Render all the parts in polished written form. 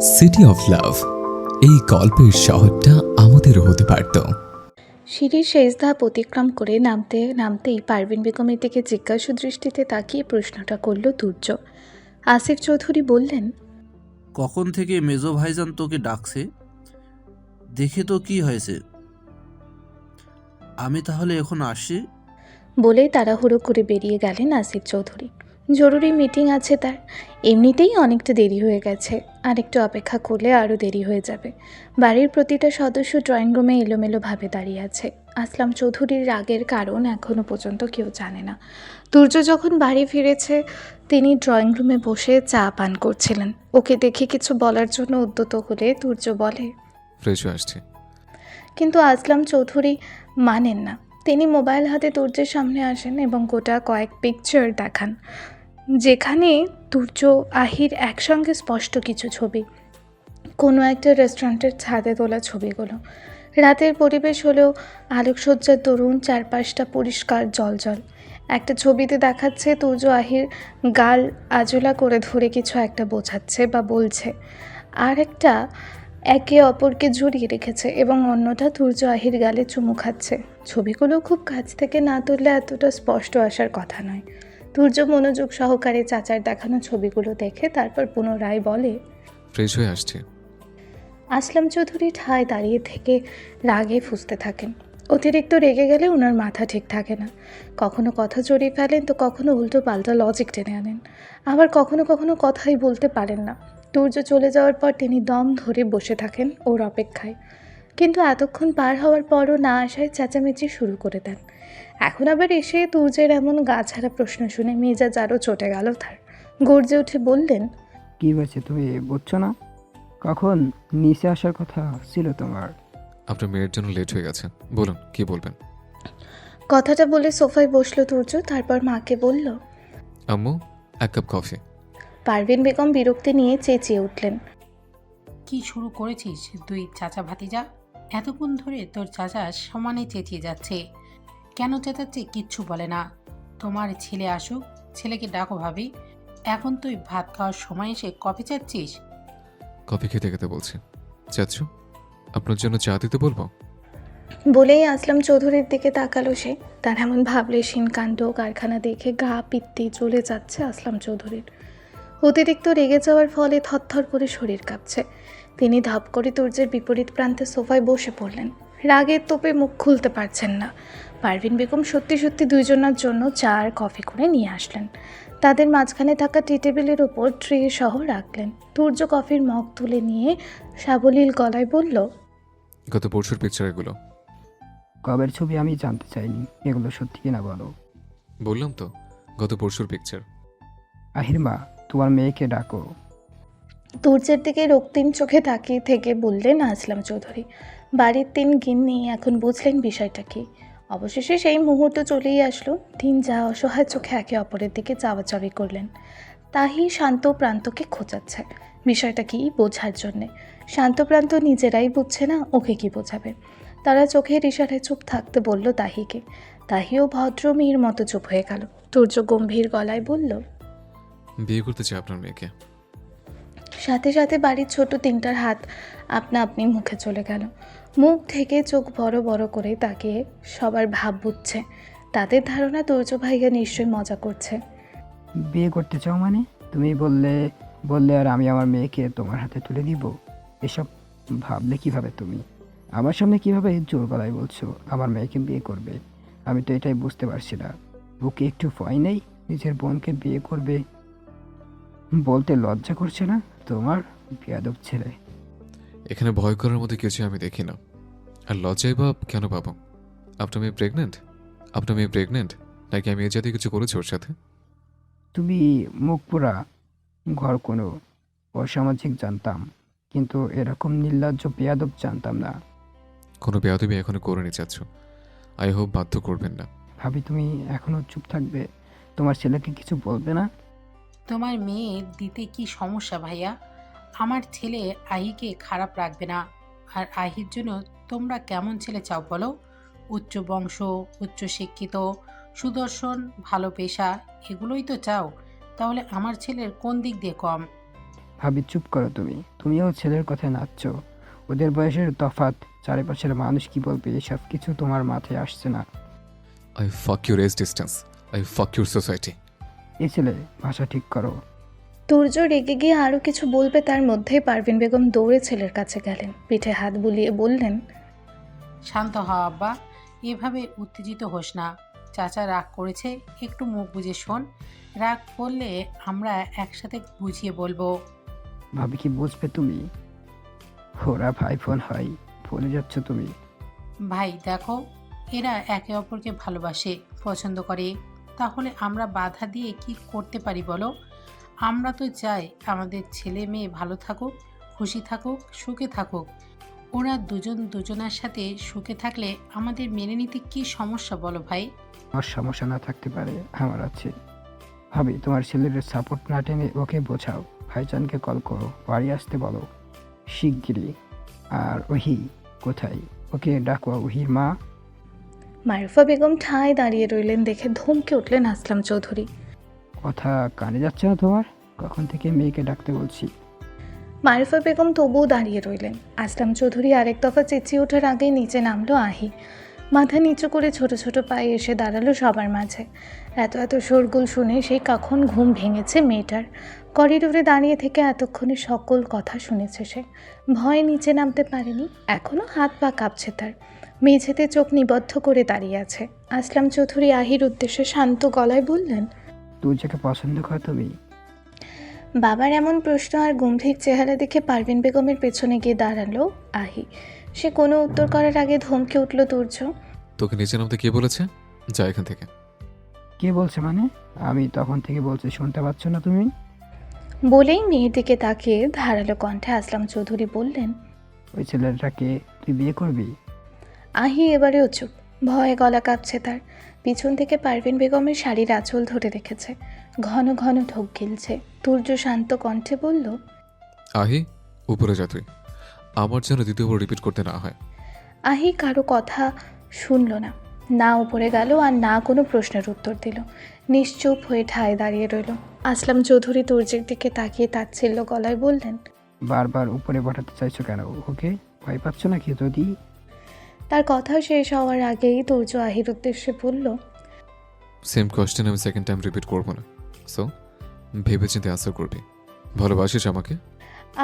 City of love, এই গল্পের শহরটা আমাদেরও হতে পারত। সিঁড়ির শেষ ধাপ অতিক্রম করে নামতে নামতেই পারভিন বেগমের দিকে জিজ্ঞাসু দৃষ্টিতে তাকিয়ে প্রশ্নটা করল তুর্য। আসিফ চৌধুরী বললেন, কখন থেকে মেজো ভাইজান তোকে ডাকছে? দেখে তো কি হয়েছে? আমি তাহলে এখন আসি। বলেই তাড়াহুড়ো করে বেরিয়ে গেলেন আসিফ চৌধুরী। জরুরি মিটিং আছে তার, এমনিতেই অনেকটা দেরি হয়ে গেছে, আর একটু অপেক্ষা করলে আরও দেরি হয়ে যাবে। বাড়ির প্রতিটা সদস্য ড্রয়িং রুমে এলোমেলোভাবে দাঁড়িয়ে আছে। আসলাম চৌধুরীর রাগের কারণ এখনও পর্যন্ত কেউ জানে না। তুর্য যখন বাড়ি ফিরেছে তিনি ড্রয়িং রুমে বসে চা পান করছিলেন। ওকে দেখে কিছু বলার জন্য উদ্যত হলে তুর্য বলে, ফ্রেশ হয়ে আসছি। কিন্তু আসলাম চৌধুরী মানেন না। তিনি মোবাইল হাতে তুর্যের সামনে আসেন এবং গোটা কয়েক পিকচার দেখান, যেখানে তুর্য আহির একসঙ্গে স্পষ্ট কিছু ছবি। কোনো একটা রেস্টুরেন্টের ছাদে তোলা ছবিগুলো। রাতের পরিবেশ হলেও আলোকসজ্জার দরুন চারপাশটা পরিষ্কার জলজল। একটা ছবিতে দেখাচ্ছে তুর্য আহির গাল আজলা করে ধরে কিছু একটা বোঝাচ্ছে বা বলছে, আর একটা একে অপরকে জড়িয়ে রেখেছে এবং অন্যটা তুর্য আহির গালে চুমু খাচ্ছে। ছবিগুলো খুব কাছ থেকে না তুললে এতটা স্পষ্ট আসার কথা নয়। তুর্য মনোযোগ সহকারে চাচার দেখানো ছবিগুলো দেখে তারপর পুনরায় বলে, ফ্রেশ হয়ে আসছি। আসলাম চৌধুরী ঠায় দাঁড়িয়ে থেকে রাগে ফুঁসতে থাকেন। অতিরিক্ত রেগে গেলে ওনার মাথা ঠিক থাকে না। কখনো কথা জড়িয়ে ফেলেন তো কখনো উল্টো পাল্টা লজিক টেনে আনেন, আবার কখনো কখনো কথাই বলতে পারেন না। তুর্য চলে যাওয়ার পর তিনি দম ধরে বসে থাকেন ওর অপেক্ষায়, কিন্তু এতক্ষণ পার হওয়ার পরও না আসায় চেঁচামেচি শুরু করে দেন। এখন আবার এসে তুর্যের এমন গা ছাড়া প্রশ্ন শুনে মেজাজ আরও চটে গেল তার। গর্জে উঠে বললেন, কি হয়েছে তুমি বুঝছো না? কখন নিচে আসার কথা ছিল তোমার? আপনার মেয়ের জন্য লেট হয়ে গেছে, বলুন কি বলবেন। কথাটা বলে সোফায় বসলো তুর্য, তারপর মাকে বলল। আম্মু, এক কাপ কফি। পারভিন বেগম বিরক্তি নিয়ে চেঁচিয়ে উঠলেন, কি শুরু করেছিস তুই চাচা ভাতিজা? এতক্ষণ ধরে তোর চাচা সমানে চেঁচিয়ে যাচ্ছে। কেন চেঁচাচ্ছে কিচ্ছু বলে না। তোমার ছেলে আসুক, ছেলেকে ডাকো ভাবি। এখন তুই ভাত খাওয়ার সময় এসে কফি চাচ্ছিস? কফি খেতে খেতে বলছি। চাচ্ছু, আপনার জন্য চা দিতে বলবো? বলেই আসলাম চৌধুরীর দিকে তাকালো সে। তার এমন ভাবলেশীন কাণ্ড কারখানা দেখে গা পিত্তি চলে যাচ্ছে আসলাম চৌধুরীর। অতিরিক্ত রেগে যাওয়ার ফলে থরথর করে শরীর কাঁপছে। তিনি ধপ করে তুর্যের বিপরীত প্রান্তে সোফায় বসে পড়লেন। রাগের তোপে মুখ খুলতে পারছেন না। পারভিন বেগম সত্যি সত্যি দুইজনের জন্য চা আর কফি করে নিয়ে আসলেন। তাদের মাঝখানে থাকা টি টেবিলের ওপর ট্রে সহ রাখলেন। তুর্য কফির মগ তুলে নিয়ে সাবলীল গলায় বলল, গত পরশুর পিকচার এগুলো। কবের ছবি আমি জানতে চাইনি, এগুলো সত্যি কিনা বলো। বললাম তো, গত পরশুর পিকচার। আহির মা, তোমার মেয়েকে ডাকো। তুর্যের দিকে রক্তিম চোখে তাকিয়ে থেকে বললেন আসলাম চৌধুরী। বাড়ির 3 গিন্নি এখন বুঝলেন বিষয়টা কি। অবশেষে সেই মুহূর্ত চলেই আসলো। 3 যা অসহায় চোখে একে অপরের দিকে চাওয়াচাওয়ি করলেন। তাহি শান্তপ্রান্তকে খোঁচাচ্ছে বিষয়টা কি বোঝার জন্যে। শান্তপ্রান্ত নিজেরাই বুঝছে না, ওকে কি বোঝাবে। তারা চোখের ইশারায় চুপ থাকতে বলল তাহিকে। তাহিও ভদ্র মেয়ের মতো চুপ হয়ে গেল। তুর্য গম্ভীর গলায় বলল, বিয়ে করতে চাই আপনার মেয়েকে। সাথে সাথে বাড়ির ছোট 3টার হাত আপনা আপনি মুখে চলে গেল। মুখ থেকে চোখ বড় বড় করে তাকিয়ে সবার ভাব বুঝছে। তাদের ধারণা তুর্য ভাইয়া নিশ্চয়ই মজা করছে। বিয়ে করতে চাও মানে? তুমি বললে বললে আর আমি আমার মেয়েকে তোমার হাতে তুলে দিব? এসব ভাবলে কিভাবে তুমি? আমার সামনে কিভাবে জোর গলায় বলছো আমার মেয়েকে বিয়ে করবে? আমি তো এটাই বুঝতে পারছি না। বুকে একটু ভয় নেই নিজের বোনকে বিয়ে করবে বলতে? লজ্জা করছে না তোমার? বেয়াদব ছেলে। এখানে ভয় করার মধ্যে কিছু আমি দেখি না। আর লজ্জাই বা কেন পাবো? আপনার মেয়ে প্রেগনেন্ট? আপনার মেয়ে প্রেগনেন্ট নাকি আমি এ জাতীয় কিছু করেছি ওর সাথে? তুমি মুখ পোড়া ঘর কোনো অসামাজিক জানতাম, কিন্তু এরকম নির্লজ্জ বেয়াদব জানতাম না। কোনো বেয়াদবি এখনো করে নি চাচ্ছ। আই হোপ বাধ্য করবেন না। ভাবি তুমি এখনো চুপ থাকবে? তোমার ছেলেকে কিছু বলবে না? তোমার মেয়ে দিতে কি সমস্যা ভাইয়া? আমার ছেলে আহিকে খারাপ রাখবে না। আর আহির জন্য তোমরা কেমন ছেলে চাও বলো? উচ্চ বংশ, উচ্চ শিক্ষিত, সুদর্শন, ভালো পেশা, এগুলোই তো চাও। তাহলে আমার ছেলের কোন দিক দিয়ে কম? ভাবি চুপ করো তুমি। তুমিও ছেলের কথায় নাচছো। ওদের বয়সের তফাৎ, চারিপাশের মানুষ কি বলবে, এসব কিছু তোমার মাথায় আসছে না। I fuck your age distance, I fuck your society. এই ছেলে, ভাষা ঠিক করো। তুর্য রেগে গিয়ে আরও কিছু বলবে তার মধ্যেই পারভিন বেগম দৌড়ে ছেলের কাছে গেলেন, পিঠে হাত বুলিয়ে বললেন, শান্ত হ আব্বা, এভাবে উত্তেজিত হোস না। চাচা রাগ করেছে, একটু মুখ বুজে শোন। রাগ করলে আমরা একসাথে বুঝিয়ে বলবো। ভাবি কি বুঝবে তুমি? ওরা ভাই বোন হয়, ভুলে যাচ্ছ তুমি। ভাই দেখো, এরা একে অপরকে ভালোবাসে, পছন্দ করে, তাহলে আমরা বাধা দিয়ে কি করতে পারি বলো? আমরা তো চাই আমাদের ছেলে মেয়ে ভালো থাকুক, খুশি থাকুক, সুখে থাকুক। ওরা দুজন দুজনার সাথে সুখে থাকলে আমাদের মেনে নিতে কি সমস্যা বলো ভাই? আমার সমস্যা না থাকতে পারে, আমার আছে। ভাবি তোমার ছেলের সাপোর্ট না টেনে ওকে বোঝাও। ভাইজানকে কল করো, বাড়ি আসতে বলো শিগগিরই। আর ওহি কোথায়? ওকে ডাকো, ওহির মা। মারুফা বেগম ঠায় দাঁড়িয়ে রইলেন দেখে ধমকে উঠলেন আসলাম চৌধুরী। কথা কানে যাচ্ছে না তোমার? কখন থেকে মেয়েকে ডাকতে বলছি। মারুফা বেগম তবুও দাঁড়িয়ে রইলেন। আসলাম চৌধুরী আরেক দফা চেঁচিয়ে ওঠার আগেই নিচে নামলো আহি। মাথা নিচু করে ছোট ছোট পায়ে এসে দাঁড়ালো সবার মাঝে। এত এত শোরগোল শুনে সেই কখন ঘুম ভেঙেছে মেয়েটার। করিডোরে দাঁড়িয়ে থেকে এতক্ষণে সকল কথা শুনেছে সে। ভয়ে নিচে নামতে পারেনি, এখনও হাত পা কাঁপছে তার। মেঝেতে চোখ নিবদ্ধ করে দাঁড়িয়ে আছে। আসলাম চৌধুরী আহির উদ্দেশ্যে শান্ত গলায় বললেন, তুই যাকে পছন্দ কর তুমি। বাবার এমন প্রশ্ন আর গম্ভীর চেহারা দেখে পারভিন বেগমের পেছনে গিয়ে দাঁড়ালো আহি। সে কোনো উত্তর করার আগে ধমকে উঠল তুর্য। তোকে নিচে নামতে কে বলেছে? যা এখান থেকে। কে বলছে মানে? আমি তখন থেকে বলছি, শুনতে পাচ্ছ না তুমি? বলেই মেয়ের দিকে তাকিয়ে ধারালো কণ্ঠে আসলাম চৌধুরী বললেন, ওই ছেলেটাকে তুই বিয়ে করবি? আহি এবারেও চুপ। ভয়ে গলা কাঁপছে তার। পিছন থেকে পারভিন বেগমের শাড়ির আঁচল ধরে রেখেছে। ঘন ঘন ঢোক গিলছে। তুর্য শান্ত কণ্ঠে বলল, আহি, উপরে যা তুই। আমার যেন দ্বিতীয়বার রিপিট করতে না হয়। আহি কারো কথা শুনল না, না উপরে গেল আর না কোনো প্রশ্নের উত্তর দিল। নিশ্চুপ হয়ে ঠায় দাঁড়িয়ে রইল। আসলাম চৌধুরী তুর্যের দিকে তাকিয়ে তাচ্ছিল্য গলায় বললেন, বারবার উপরে পাঠাতে চাইছো কেন ওকে? ভয় পাচ্ছ নাকি যদি? তার কথা শেষ হওয়ার আগেই তুর্য আহির উদ্দেশ্যে বলল, সেম কোয়েশ্চেন আমি সেকেন্ড টাইম রিপিট করবো না। সো ভেবেচিন্তে আনসার করবি। ভালোবাসিস আমাকে?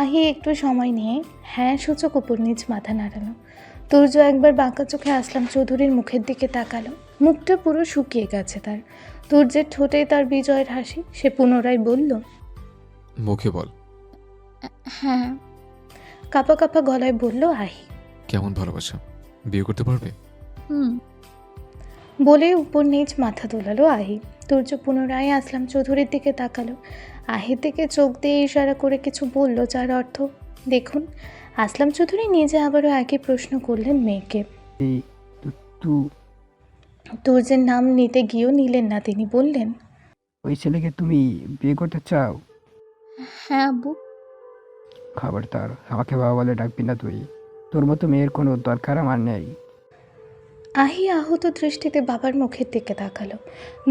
আহি একটু সময় নিয়ে হ্যাঁ সূচক উপর নিচ মাথা নাড়ালো। তুর্য একবার বাঁকা চোখে আসলাম চৌধুরীর মুখের দিকে তাকালো। মুখটা পুরো শুকিয়ে গেছে তার। তুর্যের ঠোঁটে তার বিজয়ের হাসি। সে পুনরায় বলল, মুখে বল। হ্যাঁ। কাঁপা কাঁপা গলায় বলল আহি। কেমন ভালোবাসা? বিয়ে করতে পারবে? বলে উপর নিচ মাথা দোলালো আহি। তুর্য পুনরায় আসলাম চৌধুরীর দিকে তাকালো। আহির দিকে চোখ দিয়ে ইশারা করে কিছু বলল, যার অর্থ দেখুন। আসলাম চৌধুরী নিজে আবারও একই প্রশ্ন করলেন মেয়েকে। এই তু তুর্যের নাম নিতে গিয়েও নিলেন না তিনি। বললেন, ওই ছেলেকে তুমি বিয়ে করতে চাও? হ্যাঁ আব্বু। খবরদার আমাকে বাবা বলে ডাকবি না তুই। তোর মতো মেয়ের কোনো দরকার আমার নেই। আহি আহত দৃষ্টিতে বাবার মুখের দিকে তাকালো।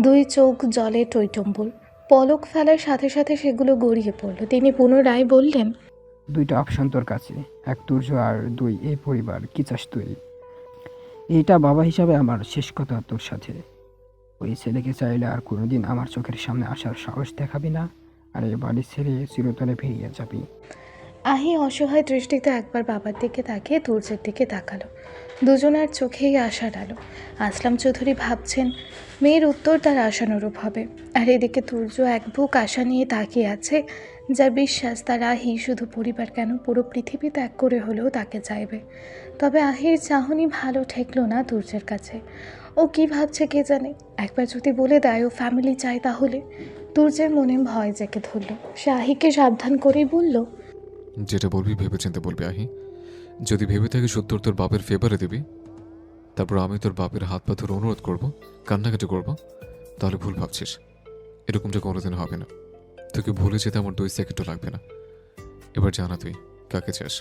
দুই চোখ জলে টইটম্বুর। পলক ফেলার সাথে সাথে সেগুলো গড়িয়ে পড়ল। তিনি পুনরায় বললেন, দুইটা অপশন তোর কাছে, এক তুর্য আর দুই এই পরিবার। কি চাস তুই? এইটা বাবা হিসাবে আমার শেষ কথা তোর সাথে। ওই ছেলেকে চাইলে আর কোনোদিন আমার চোখের সামনে আসার সাহস দেখাবি না, আর এই বাড়ি ছেড়ে চিরতরে বেরিয়ে যাবি। আহি অসহায় দৃষ্টিতে একবার বাবার দিকে তাকিয়ে তুর্যের দিকে তাকালো। দুজনের চোখেই আশার আলো। আসলাম চৌধুরী ভাবছেন মেয়ের উত্তর তার আশানুরূপ হবে। আর এদিকে তুর্য এক বুক আশা নিয়ে তাকিয়ে আছে, যার বিশ্বাস তার আহি শুধু পরিবার কেন পুরো পৃথিবী ত্যাগ করে হলেও তাকে চাইবে। তবে আহির চাহনি ভালো ঠেকলো না তুর্যের কাছে। ও কি ভাবছে কে জানে। একবার যদি বলে দেয় ও ফ্যামিলি চায়, তাহলে তুর্যের মনে ভয় জেঁকে ধরল। সে আহিকে সাবধান করেই বলল, যেটা বলবি ভেবেচিন্তে বলবি আহি। যদি ভেবে থাকিস উত্তর তোর বাপের ফেভারে দিবি, তারপর আমি তোর বাপের হাত পা ধরে অনুরোধ করবো, কান্নাকাটি করবো, তাহলে ভুল ভাবছিস। এরকমটা কোনোদিন হবে না। তোকে ভুলে যেতে আমার 2 সেকেন্ডও লাগবে না। এবার জানা তুই কাকে চাস,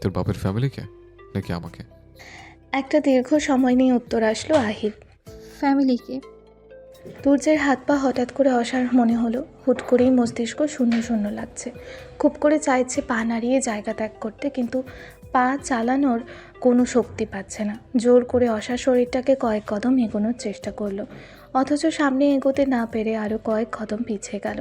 তোর বাপের ফ্যামিলিকে নাকি আমাকে? একটা দীর্ঘ সময় নিয়ে উত্তর আসলো আহির, ফ্যামিলিকে। তুর্যের হাত পা হঠাৎ করে অসাড় মনে হলো। হুট করেই মস্তিষ্ক শূন্য শূন্য লাগছে। খুব করে চাইছে পা নাড়িয়ে জায়গা ত্যাগ করতে, কিন্তু পা চালানোর কোনো শক্তি পাচ্ছে না। জোর করে অসাড় শরীরটাকে কয়েক কদম এগোনোর চেষ্টা করলো, অথচ সামনে এগোতে না পেরে আরও কয়েক কদম পিছিয়ে গেল।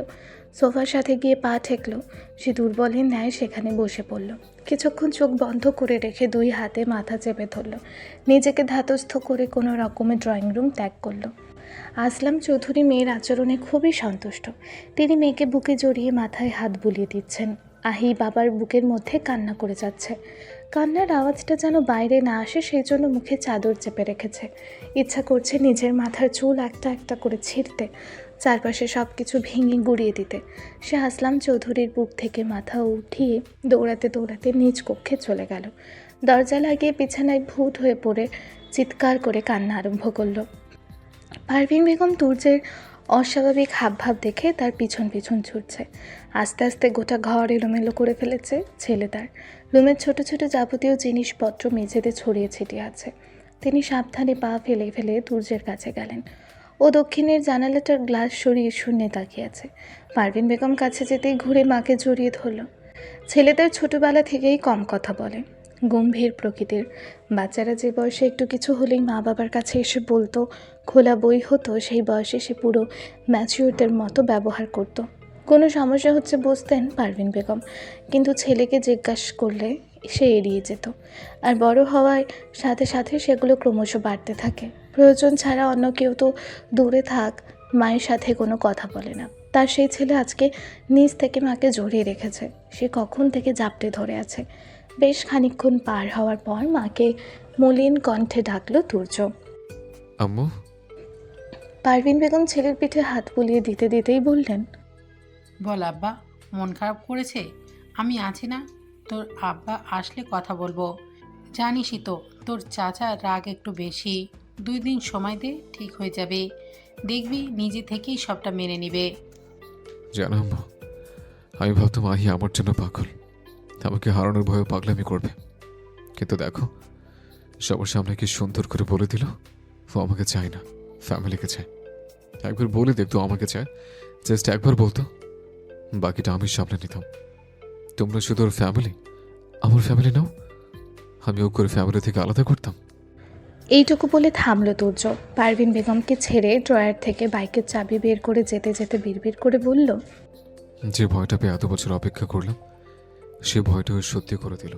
সোফার সাথে গিয়ে পা ঠেকলো। সে দুর্বলের ন্যায় সেখানে বসে পড়ল। কিছুক্ষণ চোখ বন্ধ করে রেখে দুই হাতে মাথা চেপে ধরল। নিজেকে ধাতস্থ করে কোনো রকমের ড্রয়িং রুম ত্যাগ করলো। আসলাম চৌধুরী মেয়ের আচরণে খুবই সন্তুষ্ট। তিনি মেয়েকে বুকে জড়িয়ে মাথায় হাত বুলিয়ে দিচ্ছেন। আহি বাবার বুকের মধ্যে কান্না করে যাচ্ছে। কান্নার আওয়াজটা যেন বাইরে না আসে সেই জন্য মুখে চাদর চেপে রেখেছে। ইচ্ছা করছে নিজের মাথার চুল একটা একটা করে ছিঁড়তে, চারপাশে সব কিছু ভেঙে গুঁড়িয়ে দিতে। সে আসলাম চৌধুরীর বুক থেকে মাথা উঠিয়ে দৌড়াতে দৌড়াতে নিজ কক্ষে চলে গেল। দরজা লাগিয়ে বিছানায় ভূত হয়ে পড়ে চিৎকার করে কান্না আরম্ভ করলো। পারভিন বেগম তুর্যের অস্বাভাবিক হাবভাব দেখে তার পিছন পিছন ছুটছে। আস্তে আস্তে গোটা ঘর এলোমেলো করে ফেলেছে ছেলে তার। রুমের ছোট ছোট যাবতীয় জিনিসপত্র মেঝেতে ছড়িয়ে ছিটিয়ে আছে। তিনি সাবধানে পা ফেলে ফেলে তুর্যের কাছে গেলেন। ও দক্ষিণের জানালাটার গ্লাস সরিয়ে শূন্যে তাকিয়ে আছে। পারভিন বেগম কাছে যেতেই ঘুরে মাকে জড়িয়ে ধরল। ছেলেদের ছোটবেলা থেকেই কম কথা বলে, গম্ভীর প্রকৃতির। বাচ্চারা যে বয়সে একটু কিছু হলেই মা বাবার কাছে এসে বলতো, খোলা বই হতো, সেই বয়সে সে পুরো ম্যাচিউরদের মতো ব্যবহার করত। কোনো সমস্যা হচ্ছে বুঝতেন পারভিন বেগম, কিন্তু ছেলেকে জিজ্ঞাসা করলে সে এড়িয়ে যেত। আর বড় হওয়ার সাথে সাথে সেগুলো ক্রমশ বাড়তে থাকে। প্রয়োজন ছাড়া অন্য কেউ তো দূরে থাক, মায়ের সাথে কোনো কথা বলে না। তার সেই ছেলে আজকে নিজ থেকে মাকে জড়িয়ে রেখেছে। সে কখন থেকে জাপটে ধরে আছে। বেশ খানিকক্ষণ পার হওয়ার পর মাকে মলিন কণ্ঠে ডাকলো তুর্য। আম্মু। পারভিন বেগম ছেলের পিঠে হাত বুলিয়ে দিতে দিতেই বললেন, বল আব্বা, মন খারাপ করেছে? আমি আছি না? তোর আব্বা আসলে কথা বলবো। জানিসই তো তোর চাচার রাগ একটু বেশি। 2 দিন সময় দে, ঠিক হয়ে যাবে। দেখবি নিজে থেকেই সবটা মেনে নিবে। জানো আম্মু, আমি ভাবতাম আহি আমার জন্য পাগল, আমাকে হারানোর ভয়ে পাগলামি করবে। কিন্তু দেখো, সবার সামনে কি সুন্দর করে বলে দিল ও আমাকে চায় না, ফ্যামিলিকে চায়। একবার বলে দেখতো আমাকে চায়, জাস্ট একবার বলতো, বাকিটা আমি সামলে নিতাম। তোমরা শুধু ওর ফ্যামিলি, আমার ফ্যামিলি নাও, আমি ও করে ফ্যামিলি থেকে আলাদা করতাম। এইটুকু বলে থামলো তুর্য। পারভিন বেগমকে ছেড়ে ড্রয়ার থেকে বাইকের চাবি বের করে যেতে যেতে বিড়বিড় করে বলল, যে ভয়টা পেয়ে এত বছর অপেক্ষা করলাম, সে ভয়টা ওই সত্যি করে দিল।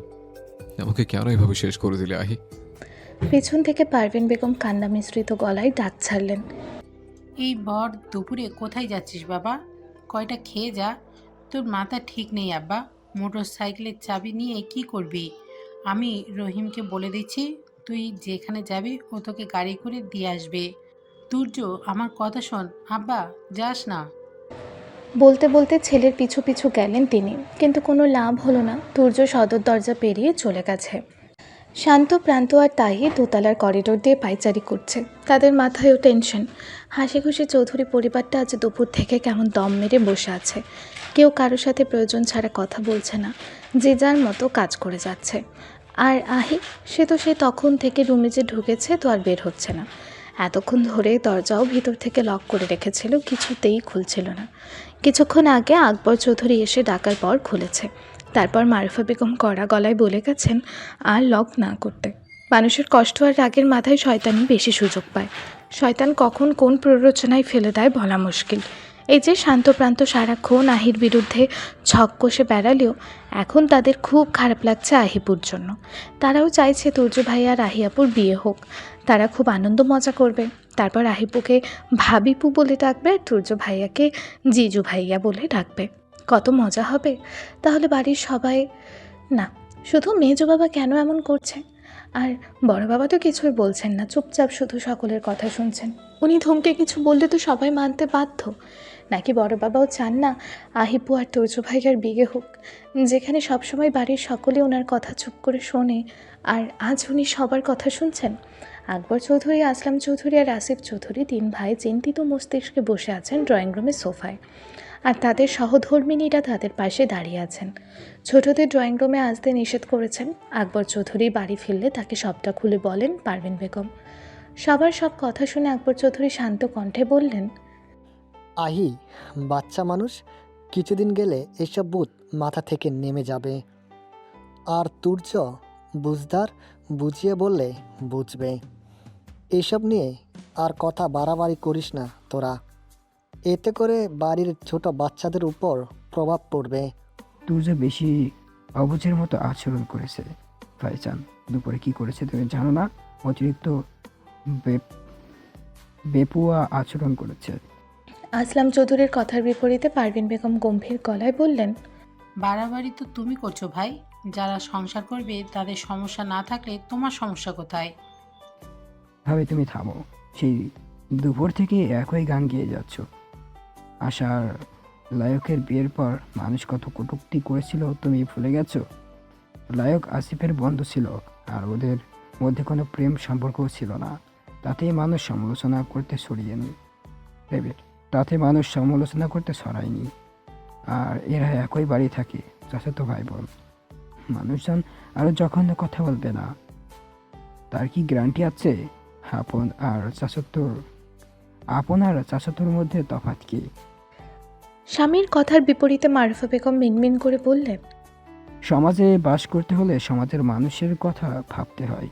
আমাকে কেন এভাবে শেষ করে দিলে আহি? পেছন থেকে পারভিন বেগম কান্না মিশ্রিত গলায় ডাক ছাড়লেন, এই ভর দুপুরে কোথায় যাচ্ছিস বাবা? কয়টা খেয়ে যা। তোর মাথা ঠিক নেই আব্বা। মোটর সাইকেলের চাবি নিয়ে কি করবি? আমি রহিমকে বলে দিচ্ছি, তুই যেখানে যাবি ও তোকে গাড়ি করে দিয়ে আসবে। তুর্য, আমার কথা শোন আব্বা, যাস না। বলতে বলতে ছেলের পিছু পিছু গেলেন তিনি, কিন্তু কোনো লাভ হলো না। তুর্য সদর দরজা পেরিয়ে চলে গেছে। শান্ত, প্রান্ত আর তাহি দোতলার করিডোর দিয়ে পায়চারি করছে। তাদের মাথায়ও টেনশন। হাসি খুশি চৌধুরী পরিবারটা আজ দুপুর থেকে কেমন দম মেরে বসে আছে। কেউ কারোর সাথে প্রয়োজন ছাড়া কথা বলছে না, যে যার মতো কাজ করে যাচ্ছে। আর আহি, সে তো তখন থেকে রুমে যে ঢুকেছে তো আর বের হচ্ছে না। এতক্ষণ ধরে দরজাও ভিতর থেকে লক করে রেখেছিল, কিছুতেই খুলছিল না। কিছুক্ষণ আগে আকবর চৌধুরী এসে ডাকার পর খুলেছে। তারপর মারুফা বেগম কড়া গলায় বলে গেছেন আর লক না করতে। মানুষের কষ্ট আর রাগের মাথায় শয়তানি বেশি সুযোগ পায়। শয়তান কখন কোন প্ররোচনায় ফেলে দেয় বলা মুশকিল। এই যে শান্তপ্রান্ত সারাক্ষণ আহির বিরুদ্ধে ছক কষে বেড়ালেও এখন তাদের খুব খারাপ লাগছে আহিপুর জন্য। তারাও চাইছে তুর্য ভাই আর আহিয়াপুর বিয়ে হোক। তারা খুব আনন্দ মজা করবে। তারপর আহিপুকে ভাবিপু বলে ডাকবে আর তুর্য ভাইয়াকে জিজু ভাইয়া বলে ডাকবে। কত মজা হবে তাহলে বাড়ির সবাই। না, শুধু মেজো বাবা কেন এমন করছে? আর বড় বাবা তো কিছুই বলছেন না, চুপচাপ শুধু সকলের কথা শুনছেন। উনি ধমকে কিছু বললে তো সবাই মানতে বাধ্য। নাকি বড় বাবাও চান না আহিপু আর তুর্য ভাইয়ার বিয়ে হোক, যেখানে সবসময় বাড়ির সকলে ওনার কথা চুপ করে শোনে, আর আজ উনি সবার কথা শুনছেন। আকবর চৌধুরী, আসলাম চৌধুরী আর আসিফ চৌধুরী 3 ভাই চিন্তিত মস্তিষ্কে বসে আছেন ড্রয়িং রুমের সোফায়, আর তাদের সহধর্মিনীরা তাদের পাশে দাঁড়িয়ে আছেন। ছোটদের ড্রয়িং রুমে আসতে নিষেধ করেছেন। আকবর চৌধুরী বাড়ি ফিরলে তাকে সবটা খুলে বলেন পারভিন বেগম। সবার সব কথা শুনে আকবর চৌধুরী শান্ত কণ্ঠে বললেন, আহি, বাচ্চা মানুষ, কিছুদিন গেলে এসব ভূত মাথা থেকে নেমে যাবে। আর তুর্য বুঝদার, বুঝিয়ে বললে বুঝবে। এসব নিয়ে আর কথা বাড়াবাড়ি করিস না তোরা, এতে করে বাড়ির ছোট বাচ্চাদের উপর প্রভাব পড়বে। তুর্য বেশি অবুঝের মতো আচরণ করেছে। ভাইজান দুপুরে কি করেছে তুমি জানো না? অতিরিক্ত বে- বেপুয়া আচরণ করেছে। আসলাম চৌধুরীর কথার বিপরীতে পারভিন বেগম গম্ভীর গলায় বললেন, বাড়াবাড়ি তো তুমি করছো ভাই। যারা সংসার করবে তাদের সমস্যা না থাকলে তোমার সমস্যা কোথায়? ভাবে তুমি থামো। সেই দুপুর থেকে একই গান গেয়ে যাচ্ছ। আশার লায়কের বিয়ের পর মানুষ কত কটূক্তি করেছিল তুমি ভুলে গেছো? লায়ক আসিফের বন্ধু ছিল, আর ওদের মধ্যে কোনো প্রেম সম্পর্কও ছিল না। তাতেই মানুষ সমালোচনা করতে সরিয়েনি দেবে, তাতে মানুষ সমালোচনা করতে সরায়নি। আর এরা একই বাড়ি থাকে, চাচাতো ভাই বোন। মানুষজন আরও যখন কথা বলবে না, তার কি গ্যারান্টি আছে? আপন আর চাচাতোর আপন আর চাচাতোর মধ্যে তফাৎ কি? স্বামীর কথার বিপরীতে মারুফা বেগম মিনমিন করে বললেন, সমাজে বাস করতে হলে সমাজের মানুষের কথা ভাবতে হয়।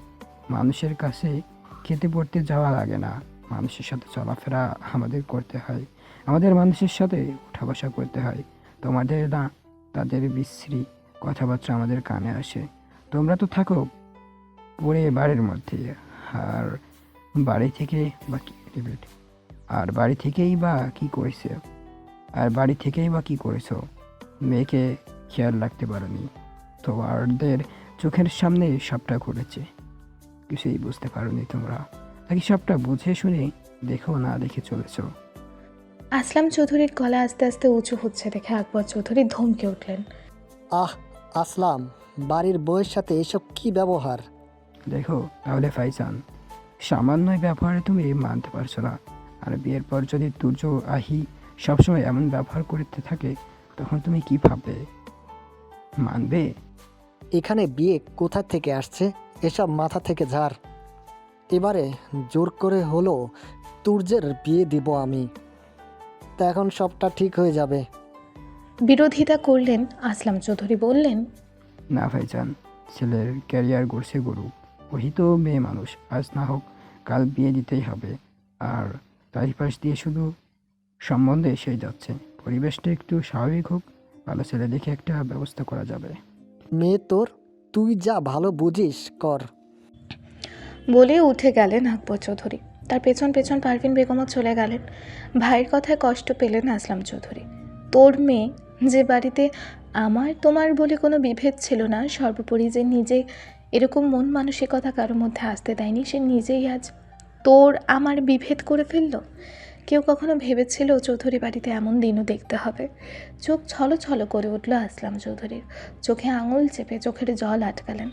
মানুষের কাছে খেতে পড়তে যাওয়া লাগে না, মানুষের সাথে চলাফেরা আমাদের করতে হয়, আমাদের মানুষের সাথে উঠা বসা করতে হয়। তোমাদের না, তাদের বিশ্রী কথাবার্তা আমাদের কানে আসে। তোমরা তো থাকো পরে বাড়ির মধ্যে, আর বাড়ি থেকে বা কি রিপিট, আর বাড়ি থেকেই বা কি করেছে আর বাড়ি থেকেই বা কি করেছো? মেয়েকে খেয়াল রাখতে পারোনি। তোমাদের চোখের সামনে সবটা ঘটেছে, কিছুই বুঝতে পারোনি তোমরা, নাকি সবটা বুঝে শুনে দেখো না দেখে চলেছো? আসলাম চৌধুরীর গলা আস্তে আস্তে উঁচু হচ্ছে দেখে আকবর চৌধুরী ধমকে উঠলেন, আহ, আসলাম, বাড়ির বউয়ের সাথে এসব কি ব্যবহার? দেখো তাহলে ফাইজান, সামান্য ব্যবহারে তুমি মানতে পারছো না, আর বিয়ের পর যদি তুর্য আহি সবসময় এমন ব্যবহার করতে থাকে, তখন তুমি কি ভাববে? মানবে? এখানে বিয়ে কোথা থেকে আসছে? এসব মাথা থেকে ঝাড়। এবারে জোর করে হলো তুর্যের বিয়ে দিব আমি, তা এখন সবটা ঠিক হয়ে যাবে। বিরোধিতা করলেন আসলাম চৌধুরী বললেন, না ভাইজান, ছেলের ক্যারিয়ার গড়ছে গরুক, ওই তো মেয়ে মানুষ, আজ না হোক কাল বিয়ে দিতেই হবে। আর তারই পাশ দিয়ে শুধু সম্বন্ধে এসেই যাচ্ছে, পরিবেশটা একটু স্বাভাবিক হোক, ভালো ছেলে দেখে একটা ব্যবস্থা করা যাবে। মেয়ে তোর, তুই যা ভালো বুঝিস কর। বলে উঠে গেলেন আকবর চৌধুরী। তার পেছন পেছন পারভিন বেগমও চলে গেলেন। ভাইয়ের কথায় কষ্ট পেলেন আসলাম চৌধুরী। তোর মেয়ে, যে বাড়িতে আমার তোমার বলে কোনো বিভেদ ছিল না, সর্বোপরি যে নিজে এরকম মন মানসিকতা কারোর মধ্যে আসতে দেয়নি, সে নিজেই আজ তোর আমার বিভেদ করে ফেললো। কেউ কখনো ভেবেছিল চৌধুরী বাড়িতে এমন দিনও দেখতে হবে? চোখ ছলো ছলো করে উঠল আসলাম চৌধুরীর। চোখে আঙুল চেপে চোখের জল আটকালেন।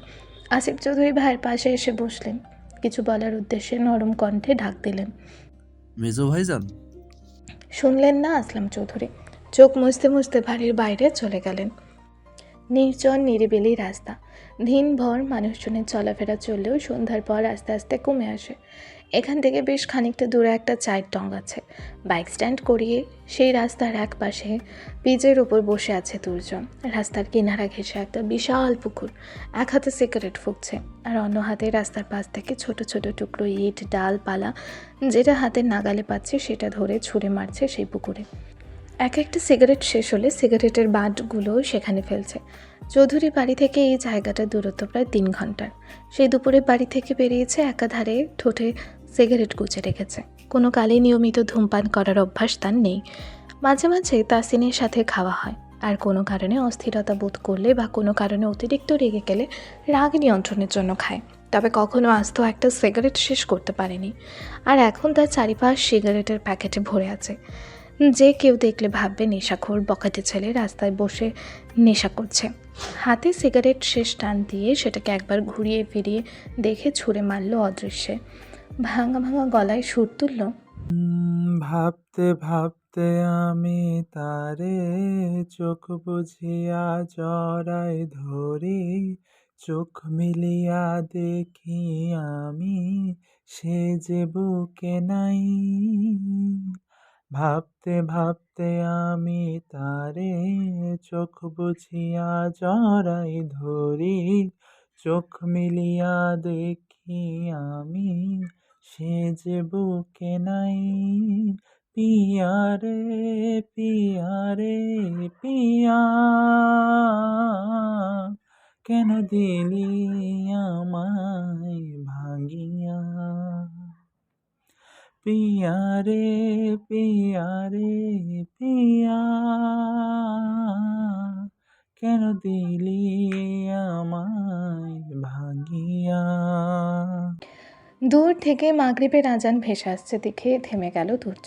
আসিফ চৌধুরী ভাইয়ের পাশে এসে বসলেন। কিছু বলার উদ্দেশ্যে নরম কণ্ঠে ডাক দিলেন। মেজো ভাইজান। শুনলেন না আসলাম চৌধুরী। চোখ মুছতে মুছতে বাড়ির বাইরে চলে গেলেন। নির্জন নিরিবিলি রাস্তা, দিনভর মানুষজনের চলাফেরা চললেও সন্ধ্যার পর আস্তে আস্তে কমে আসে। এখান থেকে বেশ খানিকটা দূরে একটা চায়ের টং আছে। বাইক স্ট্যান্ড করিয়ে সেই রাস্তার এক পাশে পিচের ওপর বসে আছে দুজন। রাস্তার কিনারা ঘেঁষে একটা বিশাল পুকুর। এক হাতে সিগারেট ফুঁকছে, আর অন্য হাতে রাস্তার পাশ থেকে ছোট ছোট টুকরো ইট ডালপালা যেটা হাতের নাগালে পাচ্ছে সেটা ধরে ছুঁড়ে মারছে সেই পুকুরে। এক একটা সিগারেট শেষ হলে সিগারেটের বাঁটগুলো সেখানে ফেলছে। চৌধুরী বাড়ি থেকে এই জায়গাটার দূরত্ব প্রায় 3 ঘন্টার। সেই দুপুরে বাড়ি থেকে বেরিয়েছে, একাধারে ঠোঁটে সিগারেট গুজে রেখেছে। কোনো কালেই নিয়মিত ধূমপান করার অভ্যাস তার নেই। মাঝে মাঝে তাসিনের সাথে খাওয়া হয়, আর কোনো কারণে অস্থিরতা বোধ করলে বা কোনো কারণে অতিরিক্ত রেগে গেলে রাগ নিয়ন্ত্রণের জন্য খায়। তবে কখনো আস্ত একটা সিগারেট শেষ করতে পারেনি। আর এখন তার চারিপাশ সিগারেটের প্যাকেটে ভরে আছে। যে কেউ দেখলে ভাববে নেশাখোর বখাটে ছেলে রাস্তায় বসে নেশা করছে। হাতে সিগারেট শেষ টান দিয়ে সেটাকে একবার ঘুরিয়ে ফিরিয়ে দেখে ছুঁড়ে মারল অদৃশ্যে। ভাঙা ভাঙা গলায় সুর তুলল, ভাবতে ভাবতে আমি তারে চোখ বুঝিয়া জড়াই ধরি, চোখ মিলিয়া দেখি আমি, সে যে বুকে নাই। ভাবতে ভাবতে আমি তারে, চোখ বুঝিয়া জড়াই ধরি। চোখ মিলিয়া দেখি আমি, সে যে বুকে নাই। পিয়া রে পিয়া রে পিয়া, কেন দিলি আমায় ভাঙিয়া। পিয়া রে পিয়া রে পিয়া, কেন দিলি আমায় ভাঙিয়া। দূর থেকে মাগরিবের আজান ভেসে আসছে দেখে থেমে গেল তুর্য।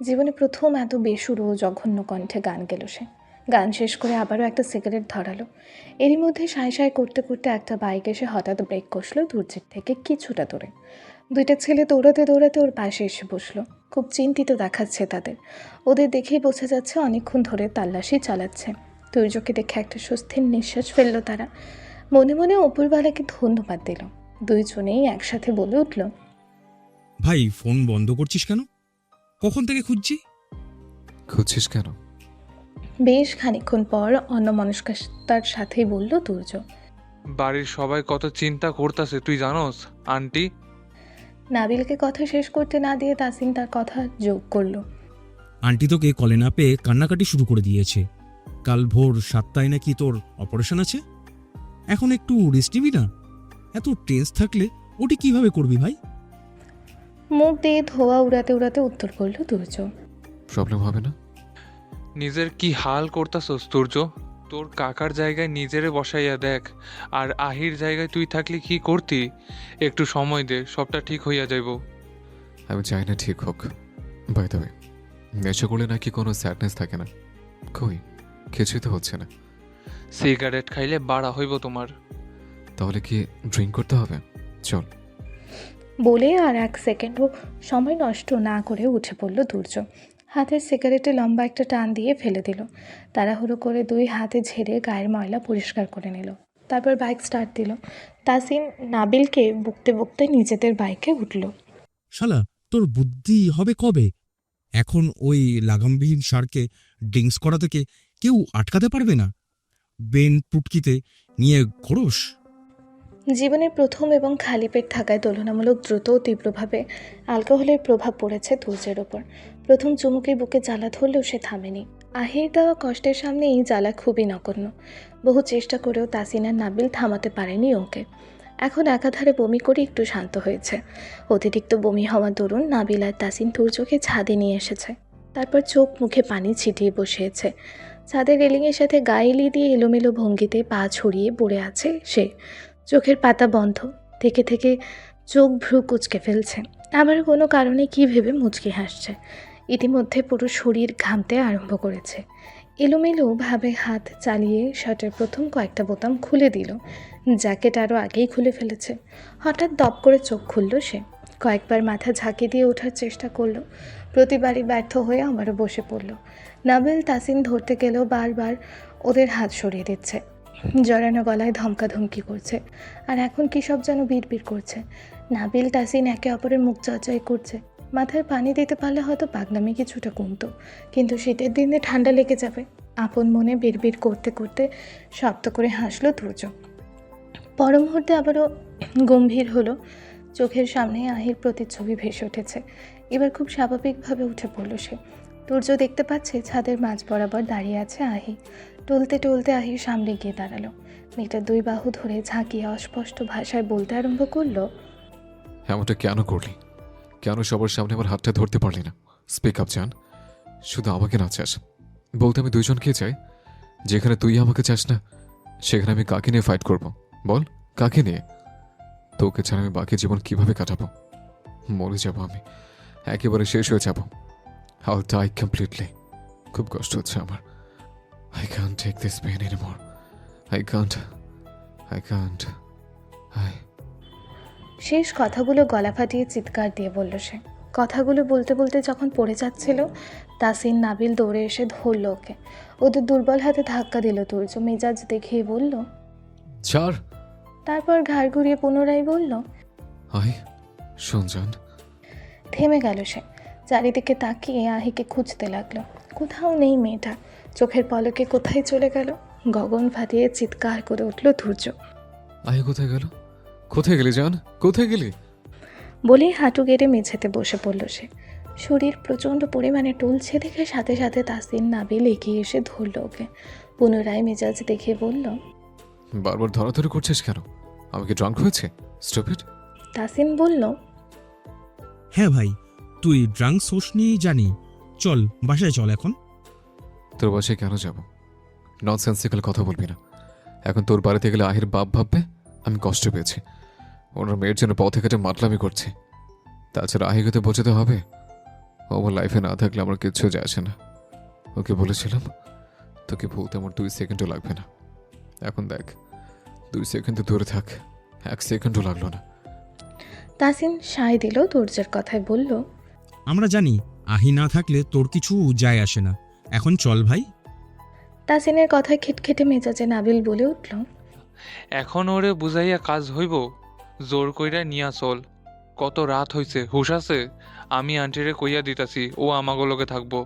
জীবনে প্রথম এত বেসুরো জঘন্য কণ্ঠে গান গেল সে। গান শেষ করে আবারও একটা সিগারেট ধরালো। এরই মধ্যে সাঁই সাঁই করতে করতে একটা বাইক এসে হঠাৎ ব্রেক কষলো তুর্যের থেকে কিছুটা দূরে। দুইটা ছেলে দৌড়াতে দৌড়াতে ওর পাশে এসে বসলো। খুব চিন্তিত দেখাচ্ছে তাদের। ওদের দেখেই বোঝা যাচ্ছে অনেকক্ষণ ধরে তল্লাশি চালাচ্ছে। তুর্যকে দেখে একটা স্বস্তির নিঃশ্বাস ফেললো তারা। মনে মনে অপুরবালাকে ধন্যবাদ দিল। দুইজনেই একসাথে বলে উঠল, ভাই ফোন বন্ধ করছিস কেন? কখন থেকে খুঁজছি। খুঁজছিস কেন? বেশ খানিকক্ষণ পর অন্যমনস্কতার সাথেই বলল তুর্য। বাড়ির সবাই কত চিন্তা করতেছে তুই জানোস আন্টি? নাবিলকে কথা শেষ করতে না দিয়ে তাসিন তার কথা যোগ করলো। আন্টি তোকে কলে না পেয়ে কান্নাকাটি শুরু করে দিয়েছে। কাল ভোর 7টায় নাকি তোর অপারেশন আছে। এখন একটু রেস্ট নিবি না? এত টেন্স থাকলে ওটি কিভাবে করবি ভাই? মুখ দিয়ে ধোয়া উড়াতে উড়াতে উত্তর করলো তুর্য। প্রবলেম হবে না? নিজের কি হাল করতাছস তুর্য? তোর কাকার জায়গায় নিজেরে বসাইয়া দেখ, আর আহির জায়গায় তুই থাকলে কি করতি? একটু সময় দে, সবটা ঠিক হইয়া যাইব। আমি চাই না ঠিক হোক। বাই দ্য ওয়ে, নেশা করলে নাকি কোনো স্যাডনেস থাকে না। কই, কিছুই তো হচ্ছে না। সিগারেট খাইলে বাড়া হইব তোমার। তাহলে কি ড্রিঙ্ক করতে হবে? চল। বলে আর এক সেকেন্ডও সময় নষ্ট না করে উঠে পড়ল তুর্য। হাতের সিগারেটে লম্বা একটা টান দিয়ে ফেলে দিল। তাড়াহুড়ো করে দুই হাতে ঝেড়ে গায়ের ময়লা পরিষ্কার করে নিল। তারপর বাইক স্টার্ট দিল। তাসিন নাবিলকে বকতে বকতে নিজেদের বাইকে উঠল। শালা তোর বুদ্ধি হবে কবে? এখন ওই লাগামবিহীন সারকে ড্রিঙ্কস করা থেকে কেউ আটকাতে পারবে না। বেন পুটকিতে নিয়ে খোরস। জীবনের প্রথম এবং খালি পেট থাকায় তুলনামূলক দ্রুত ও তীব্রভাবে অ্যালকোহলের প্রভাব পড়েছে তুর্যের ওপর। প্রথম চুমুকে বুকে জ্বালা ধরলেও সে থামেনি। আহির দেওয়া কষ্টের সামনে এই জ্বালা খুবই নগণ্য। বহু চেষ্টা করেও তাসিন আর নাবিল থামাতে পারেনি ওকে। এখন একাধারে বমি করে একটু শান্ত হয়েছে। অতিরিক্ত বমি হওয়া দরুন নাবিল আর তাসিন তুর্যকে ছাদে নিয়ে এসেছে। তারপর চোখ মুখে পানি ছিটিয়ে বসিয়েছে। ছাদের রেলিংয়ের সাথে গায়ে দিয়ে এলোমেলো ভঙ্গিতে পা ছড়িয়ে পড়ে আছে সে। চোখের পাতা বন্ধ, থেকে থেকে চোখ ভ্রু কুঁচকে ফেলছে। আবার কোনো কারণে কী ভেবে মুচকি হাসছে। ইতিমধ্যে পুরো শরীর ঘামতে আরম্ভ করেছে। এলোমেলোভাবে হাত চালিয়ে শার্টের প্রথম কয়েকটা বোতাম খুলে দিল। জ্যাকেট আরও আগেই খুলে ফেলেছে। হঠাৎ দপ করে চোখ খুলল সে। কয়েকবার মাথা ঝাঁকি দিয়ে ওঠার চেষ্টা করলো। প্রতিবারই ব্যর্থ হয়ে আবারও বসে পড়ল। নাবিল তাসিন ধরতে গেলেও বারবার ওদের হাত সরিয়ে দিচ্ছে। জড়ানো গলায় ধমকাধমকি করছে। আর এখন কী সব যেন বিড়বিড় করছে। নাবিল তাসিন একে অপরের মুখ চর্চাই করছে। মাথায় পানি দিতে পারলে হয়তো পাগলামি কিছুটা কমতো, কিন্তু শীতের দিনে ঠান্ডা লেগে যাবে। আপন মনে বিড়বিড় করতে করতে শব্দ করে হাসলো তুর্য। পর মুহূর্তে আবারও গম্ভীর হলো। চোখের সামনে আহির প্রতিচ্ছবি ভেসে উঠেছে। এবার খুব স্বাভাবিকভাবে উঠে পড়ল সে। তুর্য দেখতে পাচ্ছে ছাদের মাঝ বরাবর দাঁড়িয়ে আছে আহি। টলতে টলতে আহির সামনে গিয়ে দাঁড়ালো। মেয়েটা দুই বাহু ধরে ঝাঁকিয়ে অস্পষ্ট ভাষায় বলতে আরম্ভ করলো, এমনটা কেন করলি? কেন সবার সামনে আমার হাতটা ধরতে পারলি না? স্পিক আপ জান। শুধু আমাকে না চাস, বলতে আমি দুইজনকে চাই। যেখানে তুই আমাকে চাস না, সেখানে আমি কাকে নিয়ে ফাইট করব? বল, কাকে নিয়ে? তোকে ছাড়া আমি বাকি জীবন কিভাবে কাটাবো? মরে যাব আমি, একেবারে শেষ হয়ে যাব। I'll die completely. খুব কষ্ট হচ্ছে আমার। I can't take this pain anymore. I can't. শেষ কথাগুলো গলা ফাটিয়ে চিৎকার দিয়ে বলল সে। কথাগুলো বলতে বলতে যখন পড়ে যাচ্ছিল, তাসিন নাবিল দৌড়ে এসে ধরল ওকে। ওদের দুর্বল হাতে ধাক্কা দিল তুর্য। মেজাজ দেখিয়ে বলল, ছাড়, তারপর ঘাড় ঘুরিয়ে পুনরায় বলল। আহি শোন জান, থেমে গেল সে। চারিদিকে তাকিয়ে আহিকে খুঁজতে লাগলো। কোথাও নেই মেয়েটা। চোখের পলকে কোথায় চলে গেল। গগন ফাটিয়ে চিৎকার করে উঠল ধৈর্য। আহি কোথায় গেল? কোথায় গেলি জান, কোথায় গেলি? বলেই হাঁটু গেড়ে মেঝেতে বসে পড়ল সে। শরীর প্রচণ্ড পরিমাণে টলছে দেখে সাথে সাথে তাসিন নাবিল এগিয়ে এসে ধরল ওকে। পুনরায় মেজাজ দেখে বলল। বারবার ধরাধরি করছিস কেন? আমি কি ড্রাঙ্ক হয়েছে? স্টুপিড। তাসিন বলল। হ্যাঁ ভাই, তুই ড্রাঙ্কস হোস নিয়েই জানি। চল বাসায় চল এখন। তোর বাসায় কেন যাব? ননসেন্সিক্যাল কথা বলবি না। এখন তোর বাড়িতে গেলে আহির বাপ ভাববে আমি কষ্ট পেয়েছি। ওনার মেয়ের জন্য পথে ঘাটে মাতলামি করছে। তাছাড়া আহিকে তো বোঝাতে হবে ও আমার লাইফে না থাকলে আমার কিচ্ছু যায় আসে না। ওকে বলেছিলাম তোকে ভুলতে আমার 2 সেকেন্ডও লাগবে না। এখন দেখ, 2 সেকেন্ড দূরে থাক, 1 সেকেন্ডও লাগলো না। তাসিন সায় দিল ধৈর্যের কথায় বলল। আমরা জানি আহি না থাকলে তোর কিছু যায় আসে না। এখন চল ভাই। তাসিনের কথায় খিটখিটে মেজাজে নাবিল বলে উঠল। এখন ওরে বুঝাইয়া কাজ হইব? জোর কইরা নিয়া চল। কত রাত হইছে, হুশ আছে? আমি আন্টিরে কইয়া দিতাছি ও আমাগুলোকে থাকবো।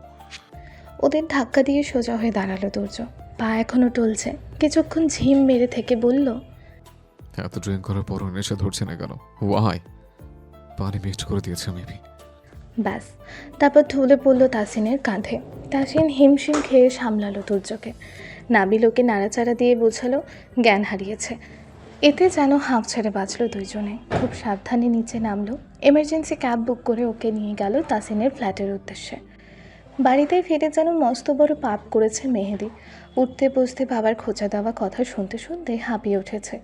ওদের ধাক্কা দিয়ে সোজা হয়ে দাঁড়ালো ধৈর্য। পা এখনো টলছে। কিছুক্ষণ ঝিম মেরে থেকে বলল। এত ড্রিঙ্ক করার পরও নেশা ধরছে না কেন? ওয়াই? পানি মিক্সড করে দিয়েছে মেবি। ব্যাস, তারপর ঢলে পড়ল তাসিনের কাঁধে। তাসিন হিমশিম খেয়ে সামলালো ধৈর্যকে। নাবিল ওকে নাড়াচাড়া দিয়ে বোঝালো জ্ঞান হারিয়েছে। এতে যেন হাঁপ ছেড়ে বাঁচলো দুইজনে। খুব সাবধানে নিচে নামলো। এমার্জেন্সি ক্যাব বুক করে ওকে নিয়ে গেল তাসিনের ফ্ল্যাটের উদ্দেশ্যে। বাড়িতে ফিরে যেন মস্ত বড় পাপ করেছে মেহেদি। উঠতে বসতে বাবার খোঁচা দেওয়া কথা শুনতে শুনতে হাঁপিয়ে উঠেছে।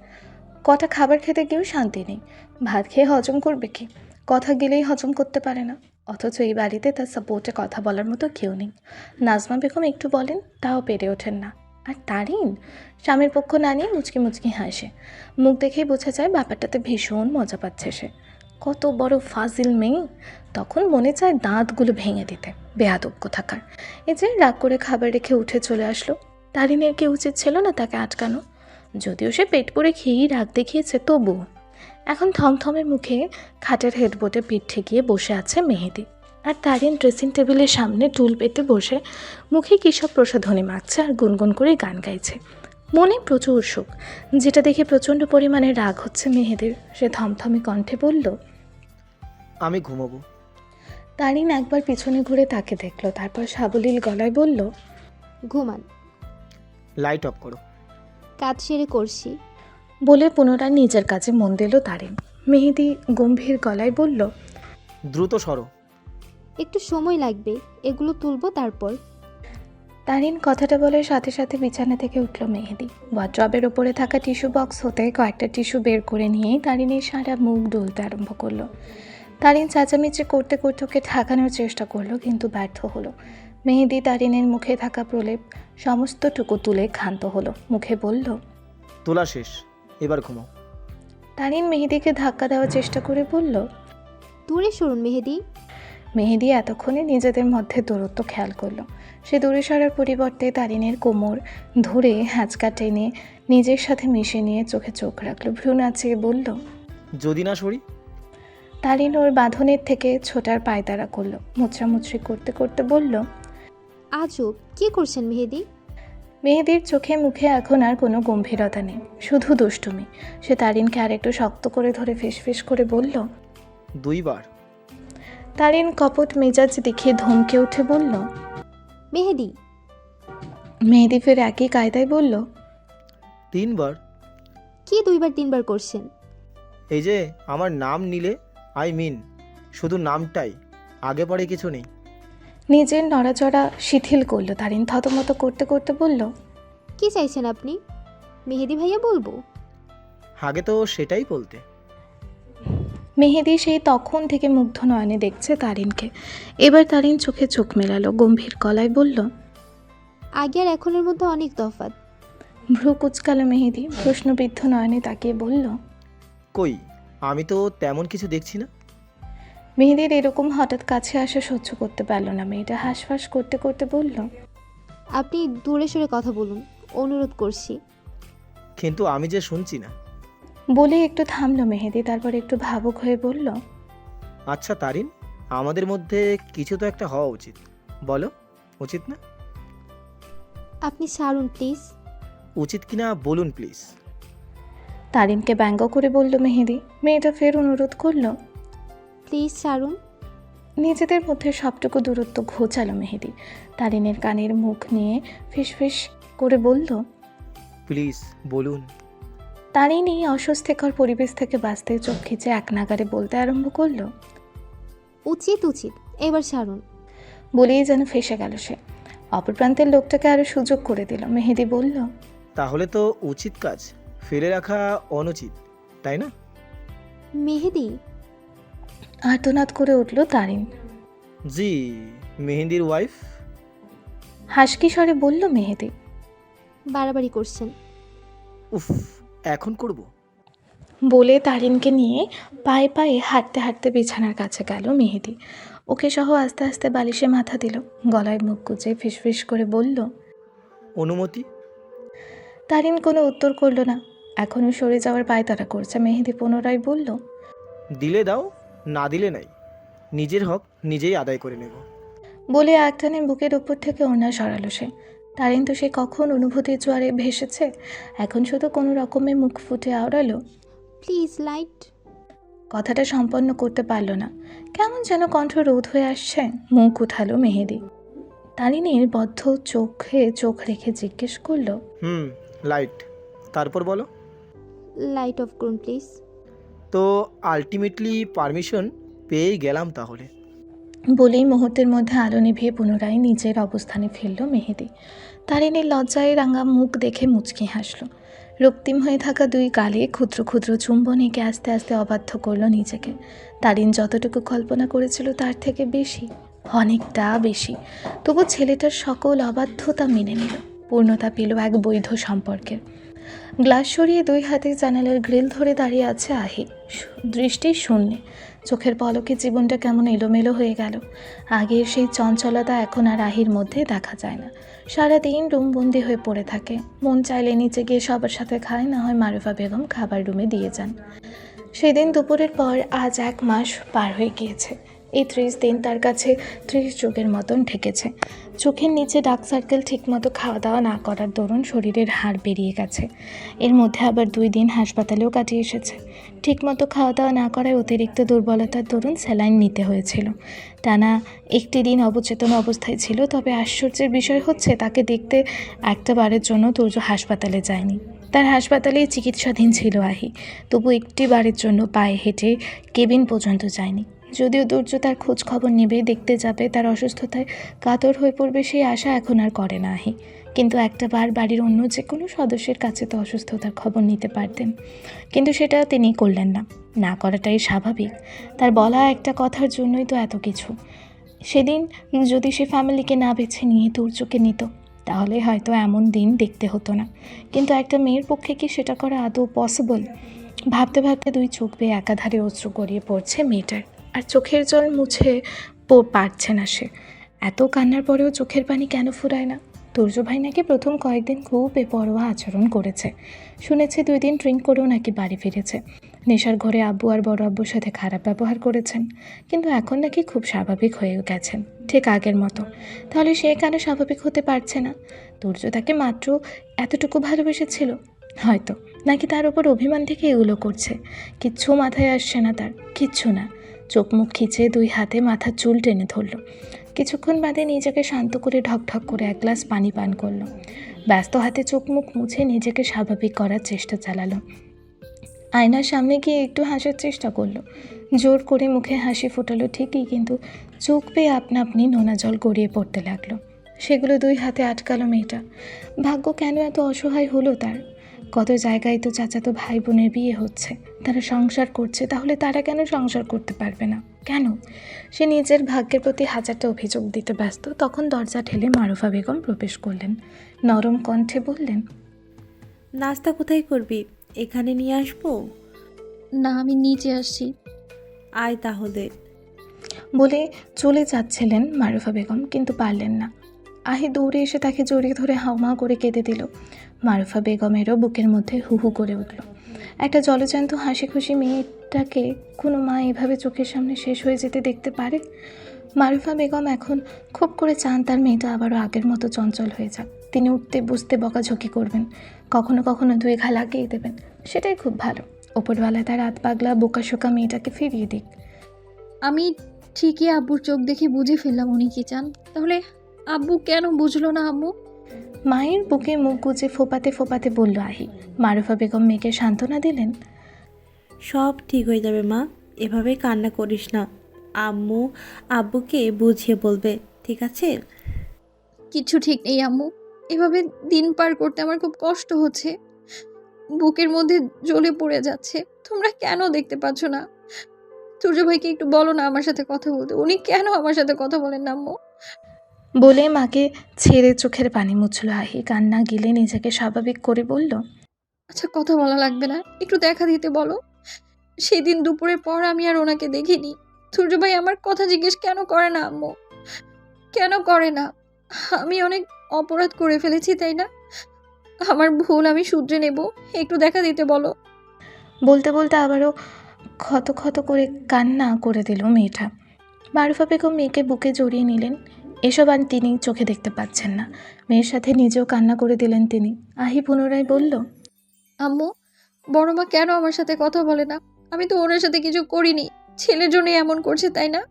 কটা খাবার খেতে গিয়েও শান্তি নেই। ভাত খেয়ে হজম করবে কি? কথা গেলেই হজম করতে পারে না। অথচ এই বাড়িতে তার সাপোর্টে কথা বলার মতো কেউ নেই। নাজমা বেগম একটু বলেন, তাও পেরে ওঠেন না। আর তারিন স্বামীর পক্ষ না নিয়ে মুচকি মুচকি হাসে। মুখ দেখেই বোঝা যায় ব্যাপারটাতে ভীষণ মজা পাচ্ছে সে। কত বড় ফাজিল মেয়ে! তখন মনে চায় দাঁতগুলো ভেঙে দিতে। বেয়াদব কোথাকার! এই যে রাগ করে খাবার রেখে উঠে চলে আসলো। তারিনের কি উচিত ছিল না তাকে আটকানো? যদিও সে পেট পুড়ে খেয়েই রাগ দেখিয়েছে, তবুও। এখন থমথমে মুখে খাটের হেডবোর্ডে পিঠ ঠেকিয়ে বসে আছে মেহেদি। আর তারিন ড্রেসিং টেবিলের সামনে টুল পেতে বসে মুখে কী সব প্রসাধনী মাখছে আর গুনগুন করে গান গাইছে। মনে প্রচুর সুখ, যেটা দেখে প্রচণ্ড পরিমাণে রাগ হচ্ছে মেহেদির। সে থমথমে কণ্ঠে বলল। আমি ঘুমাবো। তারিন একবার পিছনে ঘুরে তাকে দেখল, তারপর সাবলীল গলায় বলল। ঘুমান। লাইট অফ করো। কাজ সেরে করছি। বলে পুনরায় নিজের কাজে মন দিল তারিন। মেহেদি গম্ভীর গলায় বলল। দ্রুত সরো। একটু সময় লাগবে, এগুলো তুলবো তারপর। তারিন কথাটা বলে সাথে সাথে বিছানা থেকে উঠল মেহেদি। ওয়ার্ড্রবের ওপরে থাকা টিস্যু বক্স হতে কয়েকটা টিস্যু বের করে নিয়েই তারিনের সারা মুখ ডলতে আরম্ভ করলো। তারিন চেঁচামেচি করতে করতে ওকে ঠেকানোর চেষ্টা করলো, কিন্তু ব্যর্থ হলো। মেহেদি তারিনের মুখে থাকা প্রলেপ সমস্তটুকু তুলে ক্ষান্ত হলো। মুখে বলল। তোলা শেষ, এবার ঘুমাও। তারিন মেহেদিকে ধাক্কা দেওয়ার চেষ্টা করে বলল। দূরে সরুন মেহেদি। মেহেদি এতক্ষণে নিজেদের মধ্যে দূরত্ব খেয়াল করলো। সে দূরে সরার পরিবর্তে তারিনের কোমর ধরে হ্যাঁচকা টেনে নিজের সাথে মিশে নিয়ে চোখে চোখ রাখলো। ভ্রু নাচিয়ে বলল। যদি না সরি? তারিন ওর বাঁধনের থেকে ছোটার পায়তারা করলো। মুচড়ামুচড়ি করতে করতে বলল। আজব, কি করছেন মেহেদি? মেহেদির চোখে মুখে এখন আর কোনো গম্ভীরতা নেই, শুধু দুষ্টুমি। সে তারিনকে আরেকটু শক্ত করে ধরে ফিসফিস করে বলল। 2 বার। তারিন কপট মেজাজ দেখিয়ে ধমকে উঠে বলল। মেহেদি। মেহেদি ফের একই কায়দায় বলল। 3 বার। কি 2 বার 3 বার করছেন? এই যে আমার নাম নিলে, শুধু নামটাই, আগে পরে কিছু নেই। নিজের নড়াচড়া শিথিল করলো তারিন থতমত করতে করতে বলল। কি চাইছেন আপনি? মেহেদি ভাইয়া বলবো? আগে তো সেটাই বলতে। মেহেদি সেই তখন থেকে মুগ্ধ নয়নে দেখছে তারিনকে। এবার তারিন চোখে চোখ মেলালো, গম্ভীর গলায় বলল। আগে আর এখনের মধ্যে অনেক তফাৎ। ভ্রু কুচকালো মেহেদি, প্রশ্নবিদ্ধ নয়নে তাকিয়ে বলল। কই, আমি তো তেমন কিছু দেখছি না। মেহেদির এরকম হঠাৎ কাছে আসা সহ্য করতে পারল না। মেয়েটা হাঁসফাঁস করতে করতে বলল। আপনি দূরে সরে কথা বলুন, অনুরোধ করছি। কিন্তু আমি যে শুনছি না। বলে একটু থামলো মেহেদি, তারপর একটু ভাবুক হয়ে বলল, আচ্ছা তারিন, আমাদের মধ্যে কিছু তো একটা হওয়া উচিত, বলো উচিত না? আপনি সারুন প্লিজ। উচিত কিনা বলুন প্লিজ। তারিনকে ব্যঙ্গ করে বলল মেহেদি। মেয়েটা ফের অনুরোধ করলো। প্লিজ সারুন। নিজেদের মধ্যে সবটুকু দূরত্ব ঘোচালো মেহেদি। তারিনের কানের মুখ নিয়ে ফিসফিস করে বলল, প্লিজ বলুন। তারিন এই অস্বস্তিকর পরিবেশ থেকে বাঁচতে চোখ খিচে এক নাগারে বলতে আরম্ভ করলো। উচিত উচিত, এবার সারুন। বলেই যেন ফেসে গেল সে। অপর প্রান্তের লোকটাকে আরো সুযোগ করে দিল। মেহেদি বলল, তাহলে তো উচিত কাজ ফেলে রাখা অনুচিত, তাই না? মেহেদি। আর্তনাদ করে উঠল তারিন। জি, মেহেন্দির ওয়াইফ। হাসকি স্বরে বলল মেহেদি। বাড়াবাড়ি করছেন। উফ, এখন করব? বলে তারিনকে নিয়ে পায়ে পায়ে হাঁটতে হাঁটতে বিছানার কাছে গেল মেহেদি। ওকে সহ আস্তে আস্তে বালিশে মাথা দিল। গলায় মুখ গুজে ফিসফিস করে বলল, অনুমতি? তারিন কোনো উত্তর করলো না। এখনও সরে যাওয়ার পায়তারা করছে। মেহেদি পুনরায় বলল, দিলে দাও, না দিলে নাই, নিজের হক নিজেই আদায় করে নেব। বলে একটানে বুকের উপর থেকে ওড়না সরালো সে। তারিন তো সে কখন অনুভূতির জোয়ারে ভেসেছে, এখন শুধু কোনো রকমে মুখ ফুটে আওড়ালো। Please light. কথাটা সম্পন্ন করতে পারল না। কেমন যেন কণ্ঠ রোধ হয়ে আসছে। মুখ উঠালো মেহেদি। তারিনের বদ্ধ চোখে চোখ রেখে জিজ্ঞেস করলো, লাইট। তারপর বলো। লাইট অফ করুন প্লিজ। তো আলটিমেটলি পারমিশন পেয়েই গেলাম তাহলে। বলেই মুহূর্তের মধ্যে আলো নিভিয়ে পুনরায় নিজের অবস্থানে ফেলল মেহেদি। তারিনের লজ্জায় রাঙা মুখ দেখে মুচকি হাসল। রক্তিম হয়ে থাকা দুই গালে ক্ষুদ্র ক্ষুদ্র চুম্বন এঁকে আস্তে আস্তে অবাধ্য করল নিজেকে। তারিন যতটুকু কল্পনা করেছিল তার থেকে বেশি, অনেকটা বেশি। তবু ছেলেটার সকল অবাধ্যতা মেনে নিল, পূর্ণতা পেল এক বৈধ সম্পর্কের। গ্লাস সরিয়ে দুই হাতে জানালার গ্রিল ধরে দাঁড়িয়ে আছে আহি, দৃষ্টি শূন্যে। চোখের পলকে জীবনটা কেমন এলোমেলো হয়ে গেল। আগের সেই চঞ্চলতা এখন আর আহির মধ্যে দেখা যায় না। সারাদিন রুমবন্দি হয়ে পড়ে থাকে। মন চাইলে নিচে গিয়ে সবার সাথে খায়, না হয় মারুফা বেগম খাবার রুমে দিয়ে যান। সেদিন দুপুরের পর আজ 1 মাস পার হয়ে গিয়েছে। এই 30 দিন তার কাছে 30 যুগের মতন ঠেকেছে। চোখের নিচে ডার্ক সার্কেল, ঠিকমতো খাওয়া দাওয়া না করার দরুন শরীরের হাড় বেরিয়ে গেছে। এর মধ্যে আবার 2 দিন হাসপাতালেও কাটিয়ে এসেছে। ঠিকমতো খাওয়া দাওয়া না করায় অতিরিক্ত দুর্বলতার দরুন স্যালাইন নিতে হয়েছিল। টানা 1টি দিন অবচেতন অবস্থায় ছিল। তবে আশ্চর্যের বিষয় হচ্ছে, তাকে দেখতে একটা বারের জন্য তুর্য হাসপাতালে যায়নি। তার হাসপাতালেই চিকিৎসাধীন ছিল আহি, তবু একটি বারের জন্য পায়ে হেঁটে কেবিন পর্যন্ত যায়নি। যদিও দুর্য তার খোঁজ খবর নেবে, দেখতে যাবে, তার অসুস্থতায় কাতর হয়ে পড়বে, সেই আশা এখন আর করে না আহি। কিন্তু একটা বার বাড়ির অন্য যে কোনো সদস্যের কাছে তো অসুস্থতার খবর নিতে পারতেন, কিন্তু সেটা তিনি করলেন না। না করাটাই স্বাভাবিক। তার বলা একটা কথার জন্যই তো এত কিছু। সেদিন যদি সে ফ্যামিলিকে না বেছে নিয়ে দুর্যকে নিত, তাহলে হয়তো এমন দিন দেখতে হতো না। কিন্তু একটা মেয়ের পক্ষে কি সেটা করা আদৌ পসিবল? ভাবতে ভাবতে 2 চোখ বেয়ে একাধারে অশ্রু গড়িয়ে পড়ছে মেয়েটার, আর চোখের জল মুছে পারছে না সে। এত কান্নার পরেও চোখের পানি কেন ফুরায় না? তুর্য ভাই নাকি প্রথম কয়েকদিন খুব বেপরোয়া আচরণ করেছে। শুনেছি 2 দিন ড্রিঙ্ক করেও নাকি বাড়ি ফিরেছে। নেশার ঘরে আব্বু আর বড় আব্বুর সাথে খারাপ ব্যবহার করেছেন, কিন্তু এখন নাকি খুব স্বাভাবিক হয়ে গেছেন, ঠিক আগের মতো। তাহলে সে কেন স্বাভাবিক হতে পারছে না? তুর্য তাকে মাত্র এতটুকু ভালোবেসেছিল হয়তো, নাকি তার ওপর অভিমান থেকে এগুলো করছে? কিচ্ছু মাথায় আসছে না তার, কিচ্ছু না। চোখ মুখ খিচে 2 হাতে মাথার চুল টেনে ধরল। কিছুক্ষণ বাদে নিজেকে শান্ত করে ঢকঢক করে 1 গ্লাস পানি পান করলো। ব্যস্ত হাতে চোখ মুখ মুছে নিজেকে স্বাভাবিক করার চেষ্টা চালালো। আয়নার সামনে গিয়ে একটু হাসার চেষ্টা করলো। জোর করে মুখে হাসি ফোটালো ঠিকই, কিন্তু চোখ পেয়ে আপনা আপনি নোনা জল গড়িয়ে পড়তে লাগলো। সেগুলো 2 হাতে আটকালো মেয়েটা। ভাগ্য কেন এত অসহায় হলো তার? কত জায়গায় তো চাচাতো ভাই বোনের বিয়ে হচ্ছে, তারা সংসার করছে, তাহলে তারা কেন সংসার করতে পারবে না? কেন? সে নিজের ভাগ্যের প্রতি 1000টা অভিযোগ দিতে ব্যস্ত। তখন দরজা ঠেলে মারুফা বেগম প্রবেশ করলেন। নরম কণ্ঠে বললেন, নাস্তা কোথায় করবি? এখানে নিয়ে আসবো? না, আমি নিচে আসছি। আয় তাহলে। বলে চলে যাচ্ছিলেন মারুফা বেগম, কিন্তু পারলেন না। আহি দৌড়ে এসে তাকে জড়িয়ে ধরে হাউমাউ করে কেঁদে দিল। মারুফা বেগমেরও বুকের মধ্যে হু হু করে উঠল। একটা জলজ্যান্ত হাসি খুশি মেয়েটাকে কোনো মা এভাবে চোখের সামনে শেষ হয়ে যেতে দেখতে পারে? মারুফা বেগম এখন খুব করে চান তার মেয়েটা আবারও আগের মতো চঞ্চল হয়ে যাক। তিনি উঠতে বসতে বকাঝকি করবেন, কখনো কখনো দুই ঘা লাগিয়ে দেবেন, সেটাই খুব ভালো। ওপরওয়ালা তার রাত পাগলা বোকাশোকা মেয়েটাকে ফিরিয়ে দিক। আমি ঠিকই আব্বুর চোখ দেখে বুঝে ফেললাম উনি কি চান। তাহলে আব্বু কেন বুঝলো না আম্মু? মায়ের বুকে মুখ গুজে ফোপাতে ফোপাতে বলল আহি। মারুফা বেগম মেয়েকে সান্ত্বনা দিলেন। সব ঠিক হয়ে যাবে মা, এভাবে কান্না করিস না। আম্মু আব্বুকে বুঝিয়ে বলবে, ঠিক আছে? কিছু ঠিক নেই আম্মু, এভাবে দিন পার করতে আমার খুব কষ্ট হচ্ছে, বুকের মধ্যে জ্বলে পড়ে যাচ্ছে। তোমরা কেন দেখতে পাচ্ছ না? সূর্য ভাইকে একটু বলো না আমার সাথে কথা বলতে। উনি কেন আমার সাথে কথা বলেন না আম্মু? বলে মাকে ছেড়ে চোখের পানি মুছল আহি। কান্না গিলে নিজেকে স্বাভাবিক করে বলল, আচ্ছা কথা বলা লাগবে না, একটু দেখা দিতে বলো। সেদিন দুপুরের পর আমি আর ওনাকে দেখিনি। সূর্য ভাই আমার কথা জিজ্ঞেস কেন করে না আম্মু? কেন করে না? আমি অনেক অপরাধ করে ফেলেছি, তাই না? আমার ভুল, আমি শুধরে নেব। একটু দেখা দিতে বলো। বলতে বলতে আবারও ক্ষত ক্ষত করে কান্না করে দিল মেয়েটা। মারুফা বেগম মেয়েকে বুকে জড়িয়ে নিলেন। এসব আর তিনি চোখে দেখতে পাচ্ছেন না। মেয়ের সাথে নিজেও কান্না করে দিলেন তিনি। আহি পুনরায় বলল, আম্মু, বড় মা কেন আমার সাথে কথা বলে না? আমি তো ওনার সাথে কিছু করিনি, ছেলের জন্যই এমন করছে, তাই না?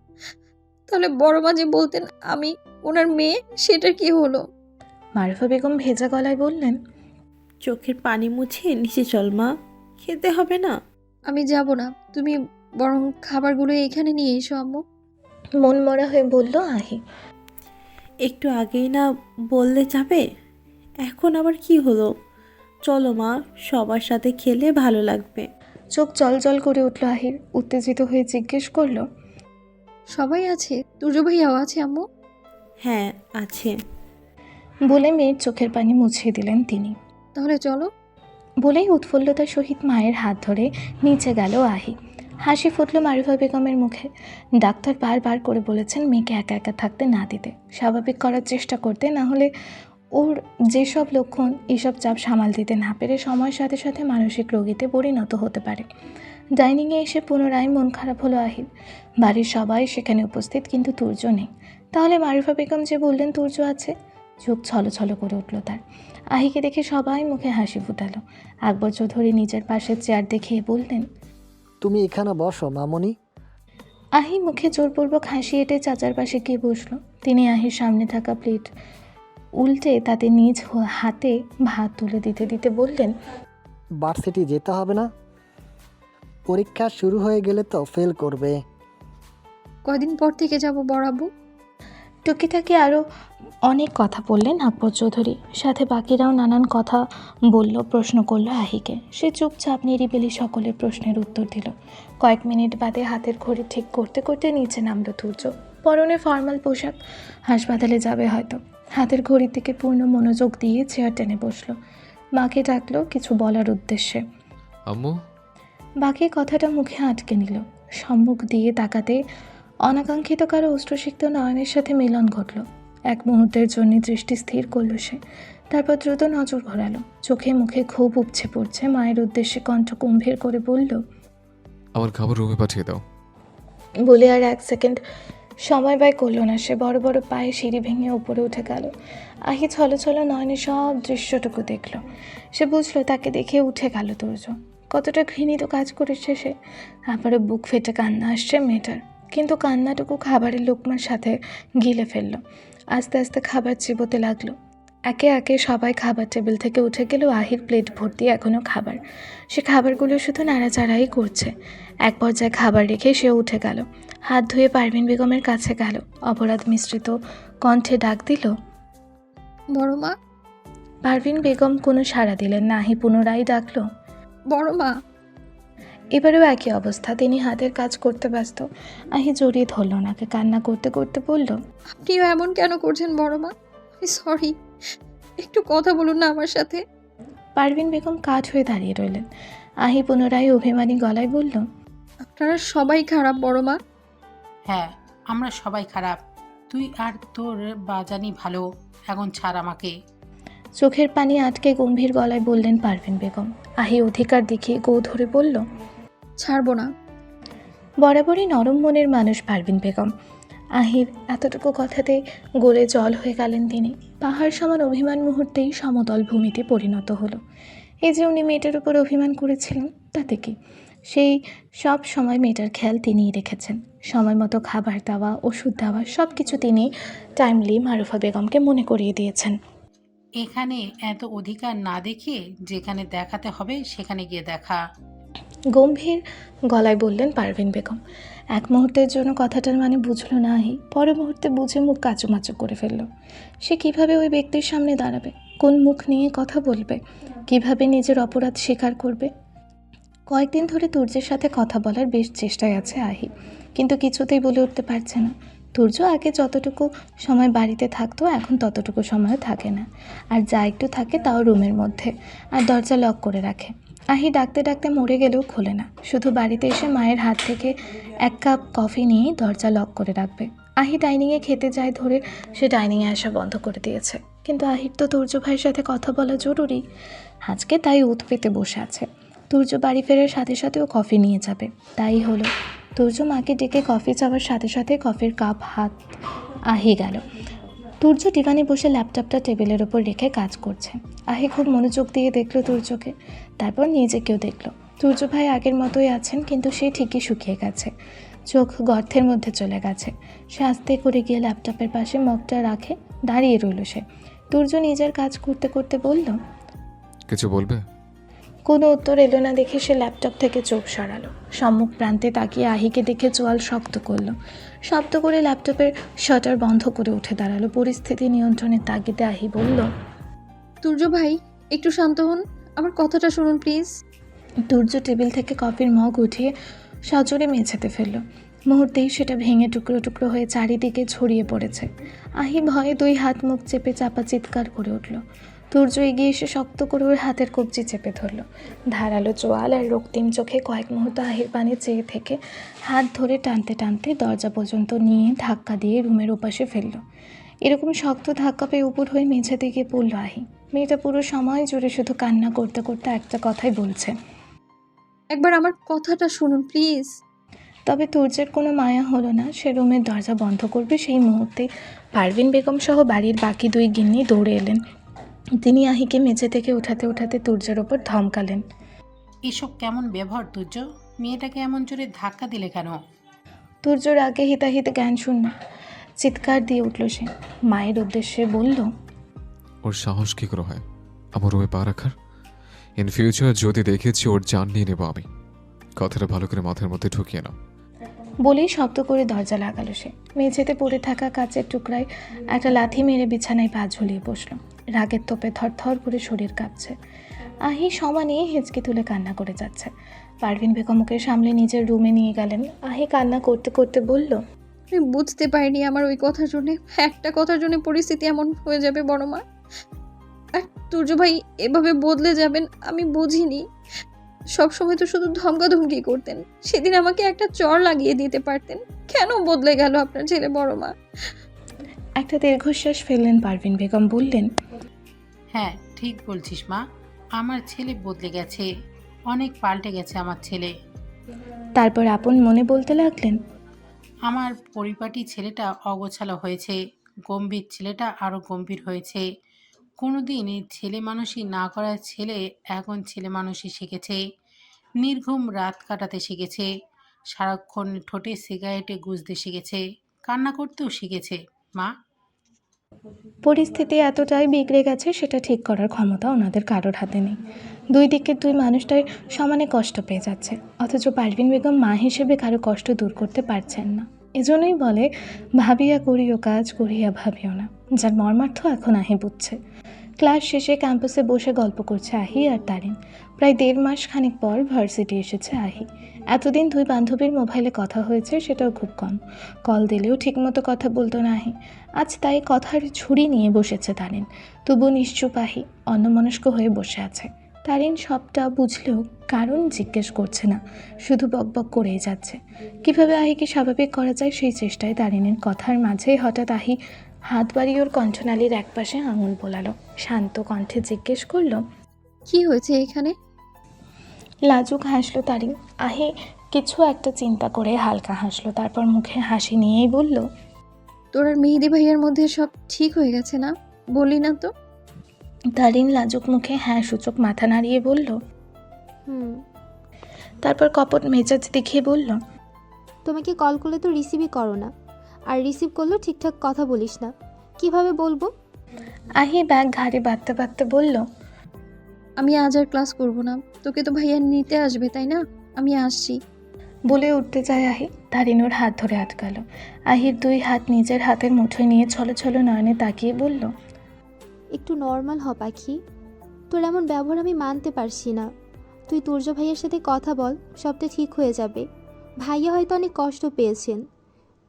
তাহলে বড় মা যে বলতেন আমি ওনার মেয়ে, সেটার কি হলো? মারুফা বেগম ভেজা গলায় বললেন, চোখের পানি মুছে নিচে চল মা, খেতে হবে না? আমি যাব না, তুমি বরং খাবারগুলো এখানে নিয়ে এসো আম্মু। মন মরা হয়ে বলল আহি। একটু আগেই না বললে যাবে, এখন আবার কি হলো? চলো মা, সবার সাথে খেলে ভালো লাগবে। চোখ জল জল করে উঠল আহির। উত্তেজিত হয়ে জিজ্ঞেস করলো, সবাই আছে? সূর্য ভাইয়াও আছে আম্মু? হ্যাঁ আছে। বলে মেয়ের চোখের পানি মুছিয়ে দিলেন তিনি। তাহলে চলো। বলেই উৎফুল্লতার সহিত মায়ের হাত ধরে নিচে গেল আহি। হাসি ফুটল মারুফা বেগমের মুখে। ডাক্তার বারবার করে বলেছেন মেয়েকে একা একা থাকতে না দিতে, স্বাভাবিক করার চেষ্টা করতে, না হলে ওর যেসব লক্ষণ এসব চাপ সামাল দিতে না পেরে সময়ের সাথে সাথে মানসিক রোগীতে পরিণত হতে পারে। ডাইনিংয়ে এসে পুনরায় মন খারাপ হলো আহির। বাড়ির সবাই সেখানে উপস্থিত, কিন্তু তুর্য নেই। তাহলে মারুফা বেগম যে বললেন তুর্য আছে। চোখ ছলছল করে উঠল তার। আহিকে দেখে সবাই মুখে হাসি ফুটালো। আকবর চৌধুরী নিজের পাশের চেয়ার দেখিয়ে বললেন, তুমি এখানে বসো মামনি। আহি মুখে জোরপূর্বক হাসি এঁটে চাচার পাশে গিয়ে বসলো। তিনি আহির সামনে থাকা প্লেট উল্টে তাতে নিজ হাতে ভাত তুলে দিতে দিতে বললেন, ভার্সিটি যেতে হবে না? পরীক্ষা শুরু হয়ে গেলে তো ফেল করবে। কয়দিন পর থেকে যাব বড় আব্বু। টুকিটাকি আরও অনেক কথা বললেন আকবর চৌধুরী। সাথে বাকিরাও নানান কথা বলল, প্রশ্ন করলো আহিকে। সে চুপচাপ নিরিবিলি সকলের প্রশ্নের উত্তর দিল। কয়েক মিনিট বাদে হাতের ঘড়ি ঠিক করতে করতে নিচে নামলো তুর্য। পরনে ফর্মাল পোশাক, হাসপাতালে যাবে হয়তো। হাতের ঘড়ির দিকে পূর্ণ মনোযোগ দিয়ে চেয়ার টেনে বসলো। মাকে ডাকলো কিছু বলার উদ্দেশ্যে। আম্মু, বাকি কথাটা মুখে আটকে নিল। সম্মুখ দিয়ে তাকাতে অনাকাঙ্ক্ষিত কারো অশ্রুসিক্ত নয়নের সাথে মিলন ঘটল। এক মুহূর্তের জন্য দৃষ্টি স্থির করল সে। তারপর দ্রুত নজর ঘোরালো। চোখে মুখে ক্ষোভ উপচে পড়ছে। মায়ের উদ্দেশ্যে কণ্ঠ গম্ভীর করে বলল, আমার খাবার রুমে পাঠিয়ে দাও। বলে আর এক সেকেন্ড সময় ব্যয় করলো না সে। বড় বড় পায়ে সিঁড়ি ভেঙে উপরে উঠে গেল। আহি ছলছল নয়নে সব দৃশ্যটুকু দেখল। সে বুঝলো তাকে দেখে উঠে গেল তুর্য। কতটা ঘৃণিত কাজ করেছে সে। আবারও বুক ফেটে কান্না আসছে মেয়েটার, কিন্তু কান্নাটুকু খাবারের লোকমার সাথে গিলে ফেলল। আস্তে আস্তে খাবার চিবোতে লাগলো। একে একে সবাই খাবার টেবিল থেকে উঠে গেল। আহির প্লেট ভর্তি এখনও খাবার। সে খাবারগুলো শুধু নাড়াচাড়াই করছে। এক পর্যায়ে খাবার রেখে সে উঠে গেল। হাত ধুয়ে পারভিন বেগমের কাছে গেল। অপরাধ মিশ্রিত কণ্ঠে ডাক দিল, বড় মা। পারভিন বেগম কোনো সাড়া দিলেন না। আহি পুনরায় ডাকলো, বড় মা। এবারেও একই অবস্থা, তিনি হাতের কাজ করতে ব্যস্ত। আহি জড়িয়ে ধরল ওনাকে, কান্না করতে করতে বলল, আপনিও এমন কেন করছেন বড় মা? আমি সরি, একটু কথা বলুন না আমার সাথে। পারভিন বেগম কাঠ হয়ে দাঁড়িয়ে রইলেন। আহি পুনরায় অভিমানী গলায় বলল, আপনারা সবাই খারাপ বড় মা। হ্যাঁ, আমরা সবাই খারাপ। তুই আর তোর বাজানি ভালো। এখন ছাড় আমাকে। চোখের পানি আটকে গম্ভীর গলায় বললেন পারভিন বেগম। আহি অধিকার দেখিয়ে গো ধরে বলল, ছাড়বো না। বরাবরই নরম মনের মানুষ পারভিন বেগম। আহির এতটুকু কথাতে গলে জল হয়ে গেলেন তিনি। পাহাড় সমান অভিমান মুহূর্তেই সমতল ভূমিতে পরিণত হলো। এই যে উনি মেয়েটার উপর অভিমান করেছিলেন, তাতে কি? সেই সব সময় মেয়েটার খেয়াল তিনিই রেখেছেন। সময় মতো খাবার দেওয়া, ওষুধ দেওয়া, সব কিছু তিনি টাইমলি মারুফা বেগমকে মনে করিয়ে দিয়েছেন। এখানে এত অধিকার না দেখিয়ে যেখানে দেখাতে হবে সেখানে গিয়ে দেখা। গম্ভীর গলায় বললেন পারভিন বেগম। এক মুহূর্তের জন্য কথাটার মানে বুঝলো না আহি। পরের মুহূর্তে বুঝে মুখ কাচুমাচু করে ফেলল। সে কিভাবে ওই ব্যক্তির সামনে দাঁড়াবে? কোন মুখ নিয়ে কথা বলবে? কিভাবে নিজের অপরাধ স্বীকার করবে? কয়েকদিন ধরে তুর্যের সাথে কথা বলার বেশ চেষ্টায় আছে আহি, কিন্তু কিছুতেই বলে উঠতে পারছে না। তুর্য আগে যতটুকু সময় বাড়িতে থাকতো এখন ততটুকু সময়ও থাকে না, আর যা একটু থাকে তাও রুমের মধ্যে, আর দরজা লক করে রাখে। আহি ডাকতে ডাকতে মরে গেলেও খোলে না, শুধু বাড়িতে এসে মায়ের হাত থেকে এক কাপ কফি নিয়ে দরজা লক করে রাখবে। আহি ডাইনিংয়ে খেতে যায় ধরে সে ডাইনিংয়ে আসা বন্ধ করে দিয়েছে, কিন্তু আহির তো তুর্য ভাইয়ের সাথে কথা বলা জরুরি। আজকে তাই উত পেতে বসে আছে। তুর্য বাড়ি ফেরার সাথে সাথেও কফি নিয়ে যাবে, তাই হলো। তুর্য মাকে ডেকে কফি চাওয়ার সাথে সাথে কফির কাপ হাত আহি গেল। তুর্য ডিভানে বসে ল্যাপটপটা টেবিলের ওপর রেখে কাজ করছে। আহি খুব মনোযোগ দিয়ে দেখলো তুর্যকে, তারপর নিজেকেও দেখলো। তুর্য ভাই আগের মতোই আছেন, কিন্তু সে ঠিকই শুকিয়ে গেছে, চোখ গর্তের মধ্যে চলে গেছে। সে আস্তে করে গিয়ে ল্যাপটপের পাশে মগটা রাখে দাঁড়িয়ে রইল সে। তুর্য নিজের কাজ করতে করতে বলল, কিছু বলবে? কোনো উত্তর এলো না দেখে সে ল্যাপটপ থেকে চোখ সরালো। সম্মুখ প্রান্তে তাকিয়ে আহিকে দেখে চোয়াল শক্ত করলো। শব্দ করে ল্যাপটপের শাটার বন্ধ করে উঠে দাঁড়ালো। পরিস্থিতি নিয়ন্ত্রণের তাগিদে আহি বলল, তুর্য ভাই একটু শান্ত হন, আমার কথাটা শুনুন প্লিজ। তুর্য টেবিল থেকে কফির মগ উঠিয়ে সজোরে মেঝেতে ফেলল। মুহূর্তেই সেটা ভেঙে টুকরো টুকরো হয়ে চারিদিকে ছড়িয়ে পড়েছে। আহি ভয়ে দুই হাত মুখ চেপে চাপা চিৎকার করে উঠল। তুর্য এগিয়ে এসে শক্ত করে ওর হাতের কবজি চেপে ধরল। ধারালো চোয়াল আর রক্তিম চোখে কয়েক মুহূর্ত আহির পানে চেয়ে থেকে হাত ধরে টানতে টানতে দরজা পর্যন্ত নিয়ে ধাক্কা দিয়ে রুমের ওপাশে ফেলল। এরকম শক্ত ধাক্কা পেয়ে উপর হয়ে মেঝেতে গিয়ে পড়ল আহি। মেয়েটা পুরো সময় জুড়ে শুধু কান্না করতে করতে একটা কথাই বলছে, একবার আমার কথাটা শুনুন প্লিজ। তবে তুর্যের কোনো মায়া হলো না। সে রুমের দরজা বন্ধ করবে সেই মুহূর্তে পারভিন বেগম সহ বাড়ির বাকি দুই গিন্নি দৌড়ে এলেন। তিনি আহিকে মেঝে থেকে উঠাতে উঠাতে তুর্যের ওপর ধমকালেন, এসব কেমন ব্যবহার তুর্য? মেয়েটাকে এমন জোরে ধাক্কা দিলে কেন? তুর্যর আগে হিতাহিত জ্ঞান শূন্য চিৎকার দিয়ে উঠল সে। মায়ের উদ্দেশ্যে বলল, ওর সাহস কী করে হয় আমার রুমে পা রাখার? ইন ফিউচার যদি দেখেছি ওর জান নিয়ে নেবো আমি। কথাটা ভালো করে মাথার মধ্যে ঢুকিয়ে নাও। বলেই শব্দ করে দরজা লাগালো সে। মেঝেতে পড়ে থাকা কাচের টুকরায় একটা লাথি মেরে বিছানায় পা ঝুলিয়ে বসলো। রাগের তোপে থরথর করে শরীর কাঁপছে। আহি সমানে হেঁচকি তুলে কান্না করে যাচ্ছে। পারভিন বেগম ওকে সামলে নিজের রুমে নিয়ে গেলেন। আহি কান্না করতে করতে বলল, আমি বুঝতে পারিনি আমার ওই কথার জন্যে, একটা কথার জন্য পরিস্থিতি এমন হয়ে যাবে বড় মা। আর তুর্য ভাই এভাবে বদলে যাবেন আমি বুঝিনি। সবসময় তো শুধু ধমকাধমকি করতেন, সেদিন আমাকে একটা চড় লাগিয়ে দিতে পারতেন। কেন বদলে গেল আপনার ছেলে বড় মা? একটা দীর্ঘশ্বাস ফেললেন পারভিন বেগম, বললেন, হ্যাঁ ঠিক বলছিস মা, আমার ছেলে বদলে গেছে, অনেক পাল্টে গেছে আমার ছেলে। তারপর আপন মনে বলতে লাগলেন, আমার পরিপাটি ছেলেটা অগোছালো হয়েছে, গম্ভীর ছেলেটা আরও গম্ভীর হয়েছে। কোনোদিন ছেলে মানুষই না করার ছেলে এখন ছেলে মানুষই শিখেছে। নির্ঘুম রাত কাটাতে শিখেছে, সারাক্ষণ ঠোঁটে সিগারেটে গুঁজতে শিখেছে, কান্না করতেও শিখেছে। মা, পরিস্থিতি এতটাই বিগড়ে গেছে সেটা ঠিক করার ক্ষমতা ওনাদের কারোর হাতে নেই। দুই দিকের দুই মানুষটাই সমানে কষ্ট পেয়ে যাচ্ছে, অথচ পারভিন বেগম মা হিসেবে কারো কষ্ট দূর করতে পারছেন না। এজন্যই বলে, ভাবিয়া করিও কাজ, করিয়া ভাবিও না, যার মর্মার্থ এখন আহি বুঝছে। ক্লাস শেষে ক্যাম্পাসে বসে গল্প করছে আহি আর তারিন। প্রায় 1.5 মাস খানিক পর ভার্সিটি এসেছে আহি। এতদিন দুই বান্ধবীর মোবাইলে কথা হয়েছে, সেটাও খুব কম। কল দিলেও ঠিকমতো কথা বলতো না আহি। আজ তাই কথার ঝুড়ি নিয়ে বসেছে তারিন। তবু নিশ্চুপ আহি অন্যমনস্ক হয়ে বসে আছে। তারিন সবটা বুঝলেও কারণ জিজ্ঞেস করছে না, শুধু বকবক করেই যাচ্ছে। কিভাবে আহিকে স্বাভাবিক করা যায় সেই চেষ্টায় তারিনের কথার মাঝেই হঠাৎ আহি হাত বাড়িয়ে ওর কণ্ঠনালীর একপাশে আঙুল বোলালো। শান্ত কণ্ঠে জিজ্ঞেস করলো, কি হয়েছে এখানে? লাজুক হাসলো তারিন। আহি কিছু একটা চিন্তা করে হালকা হাসলো, তারপর মুখে হাসি নিয়েই বলল, তোর আর মেহেদি ভাইয়ার মধ্যে সব ঠিক হয়ে গেছে না? বললি না তো? তারিন লাজুক মুখে হ্যাঁ সূচক মাথা নাড়িয়ে বলল, হুম। তারপর কপট মেজাজ দেখিয়ে বলল, তোমাকে কল করলে তো রিসিভই করো না, আর রিসিভ করলেও ঠিকঠাক কথা বলিস না, কিভাবে বলবো? আহি ব্যাগ ঘাড়ে বাঁধতে বাঁধতে বলল, আমি আজ আর ক্লাস করব না। তোকে তো ভাইয়া নিতে আসবে, তাই না? আমি আসছি। বলে উঠতে যায় আহি। তারিন ওর হাত ধরে আটকালো। আহির 2 হাত নিজের হাতের মুঠোয় নিয়ে ছলো ছলো নয়নে তাকিয়ে বলল, একটু নর্মাল হ পাখি, তোর এমন ব্যবহার আমি মানতে পারছি না। তুই তুর্য ভাইয়ের সাথে কথা বল, সবটা ঠিক হয়ে যাবে। ভাইয়া হয়তো অনেক কষ্ট পেয়েছেন,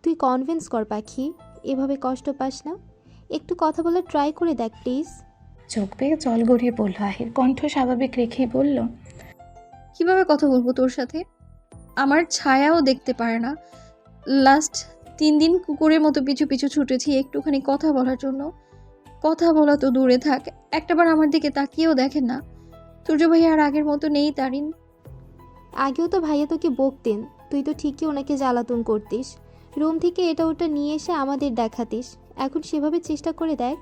তুই কনভিন্স কর পাখি, এভাবে কষ্ট পাস না। একটু কথা বলার ট্রাই করে দেখ প্লিজ। চোখ বেয়ে জল গড়িয়ে পড়ল আহির। কণ্ঠ স্বাভাবিক রেখেই বলল, কিভাবে কথা বলবো তোর সাথে? আমার ছায়াও দেখতে পারে না। লাস্ট 3 দিন কুকুরের মতো পিছু পিছু ছুটেছি একটুখানি কথা বলার জন্য। কথা বলা তো দূরে থাক, একটাবার আমার দিকে তাকিয়েও দেখেন না। সূর্য ভাইয়া আর আগের মতো নেই তারিন। আগেও তো ভাইয়া তোকে বকতেন, তুই তো ঠিকই ওনাকে জ্বালাতন করতিস, রুম থেকে এটা ওটা নিয়ে এসে আমাদের দেখাতিস। এখন সেভাবে চেষ্টা করে দেখ।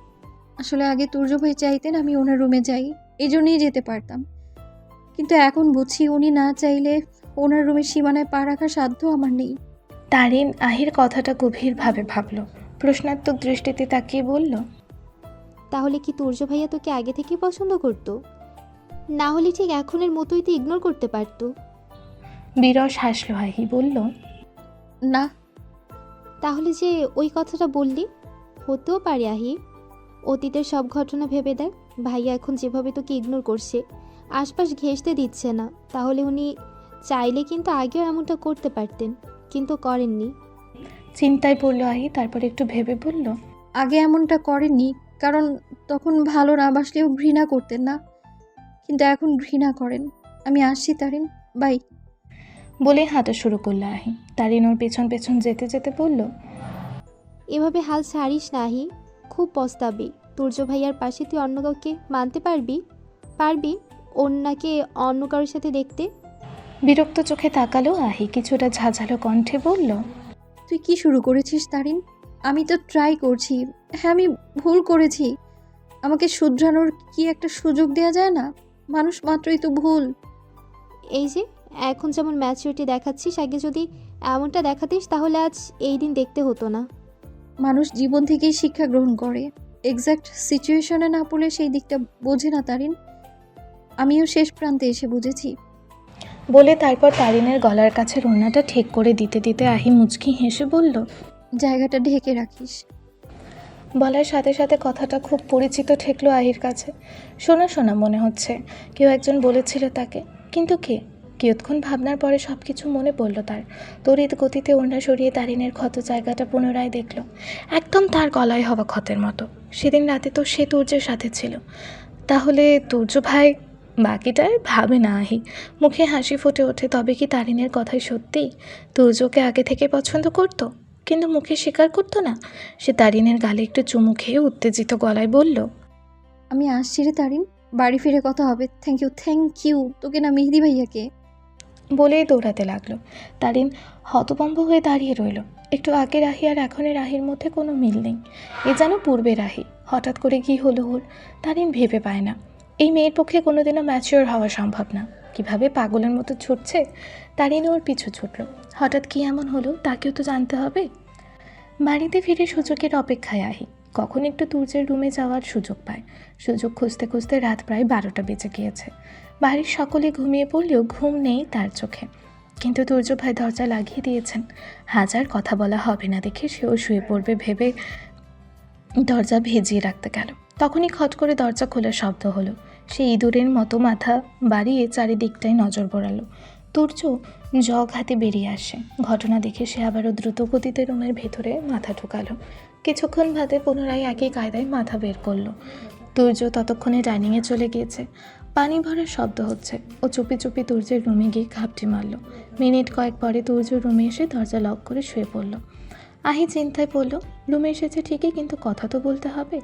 আসলে আগে তুর্য ভাই চাইতেন আমি ওনার রুমে যাই, এই জন্যই যেতে পারতাম। কিন্তু এখন বুঝছি উনি না চাইলে ওনার রুমের সীমানায় পা রাখার সাধ্য আমার নেই। তারিন আহির কথাটা গভীরভাবে ভাবল। প্রশ্নাত্মক দৃষ্টিতে তাকিয়ে বলল, তাহলে কি তুর্য ভাইয়া তোকে আগে থেকে পছন্দ করতো? না হলে ঠিক এখনের মতোই তো ইগনোর করতে পারতো। বিরস হাসলো আহি, বলল, না। তাহলে যে ওই কথাটা বললি, হতেও পারে আহি। অতীতের সব ঘটনা ভেবে দেখ, ভাইয়া এখন যেভাবে তোকে ইগনোর করছে, আশপাশ ঘেঁষতে দিচ্ছে না, তাহলে উনি চাইলে কিন্তু আগেও এমনটা করতে পারতেন, কিন্তু করেননি। চিন্তায় পড়ল আহি, তারপর একটু ভেবে বলল, আগে এমনটা করেননি কারণ তখন ভালো না বাসলেও ঘৃণা করতেন না, কিন্তু এখন ঘৃণা করেন। আমি আসছি তারিন, বাই। বলে হাঁটা শুরু করলো আহি। তারিন ওর পেছন পেছন যেতে যেতে বলল, এভাবে হাল ছাড়িস না আহি, খুব পস্তাবি। তুর্য ভাইয়ার পাশে তুই অন্য কাউকে মানতে পারবি অন্যকে অন্য কারোর সাথে দেখতে? বিরক্ত চোখে তাকালো আহি, কিছুটা ঝাঁঝালো কণ্ঠে বলল, তুই কি শুরু করেছিস তারিন? আমি তো ট্রাই করছি। হ্যাঁ, আমি ভুল করেছি। আমাকে শুধরানোর কি একটা সুযোগ দেওয়া যায় না? মানুষ মাত্রই তো ভুল। এই যে এখন যেমন ম্যাচুরিটি দেখাচ্ছিস, আগে যদি এমনটা দেখাতিস তাহলে আজ এই দিন দেখতে হতো না। মানুষ জীবন থেকেই শিক্ষা গ্রহণ করে, এক্স্যাক্ট সিচুয়েশনে না পড়লে সেই দিকটা বোঝে না তারিন। আমিও শেষ প্রান্তে এসে বুঝেছি। বলে তারপর তারিনের গলার কাছে ওড়নাটা ঠিক করে দিতে দিতে আহি মুচকি হেসে বলল, জায়গাটা ঢেকে রাখিস। বলার সাথে সাথে কথাটা খুব পরিচিত ঠেকলো আহির কাছে। শোনা শোনা মনে হচ্ছে, কেউ একজন বলেছিল তাকে, কিন্তু কে? কিয়ৎক্ষণ ভাবনার পরে সব কিছু মনে পড়ল তার। তড়িৎ গতিতে ওড়না সরিয়ে তারিনের ক্ষত জায়গাটা পুনরায় দেখল, একদম তার গলায় হওয়া ক্ষতের মতো। সেদিন রাতে তো সে তুর্যের সাথে ছিল, তাহলে তুর্য ভাই? বাকিটার ভাবে না আহি। মুখে হাসি ফুটে ওঠে, তবে কি তারিনের কথাই সত্যি? তুর্যকে আগে থেকে পছন্দ করতো, কিন্তু মুখে স্বীকার করতো না। সে তারিনের গালে একটু চুমু খেয়ে উত্তেজিত গলায় বলল, আমি আসছি রে তারিন, বাড়ি ফিরে কথা হবে। Thank you. তোকে না, মেহেদি ভাইয়াকে। বলেই দৌড়াতে লাগলো। তারিন হতভম্ব হয়ে দাঁড়িয়ে রইল। একটু আগের আহি আর এখনের আহির মধ্যে কোনো মিল নেই। এ যেন পূর্বের আহি, হঠাৎ করে কি হলো ওর তারিন ভেবে পায় না। এই মেয়ের পক্ষে কোনোদিনও ম্যাচিওর হওয়া সম্ভব না। কিভাবে পাগলের মতো ছুটছে। তারিন ওর পিছু ছুটল। হঠাৎ কি এমন হলো তাকেও তো জানতে হবে। বাড়িতে ফিরে সুযোগের অপেক্ষায় আহি কখন একটু তুর্যের রুমে যাওয়ার সুযোগ পায়। সুযোগ খুঁজতে খুঁজতে রাত প্রায় 12টা বেজে গিয়েছে। বাড়ির সকলে ঘুমিয়ে পড়লেও ঘুম নেই তার চোখে। কিন্তু তুর্য ভাই দরজা লাগিয়ে দিয়েছেন। হাজার কথা বলা হবে না দেখে সেও শুয়ে পড়বে ভেবে দরজা ভেজিয়ে রাখতে গেল। তখনই খট করে দরজা খোলার শব্দ হলো। সে ইঁদুরের মতো মাথা বাড়িয়ে চারিদিকটায় নজর বোড়ালো। তুর্য জগ হাতে বেরিয়ে আসে। ঘটনা দেখে সে আবারও দ্রুত গতিতে রুমের ভেতরে মাথা ঢুকালো। কিছুক্ষণ বাদে পুনরায় একই কায়দায় মাথা বের করলো। তুর্য ততক্ষণে ডাইনিংয়ে চলে গিয়েছে। পানি ভরার শব্দ হচ্ছে। ও চুপি চুপি তুর্যের রুমে গিয়ে ঘাপটি মারল। মিনিট কয়েক পরে তুর্য রুমে এসে দরজা লক করে শুয়ে পড়ল। আহি চিন্তায় পড়ল, রুমে এসেছে ঠিকই, কিন্তু কথা তো বলতে হবে।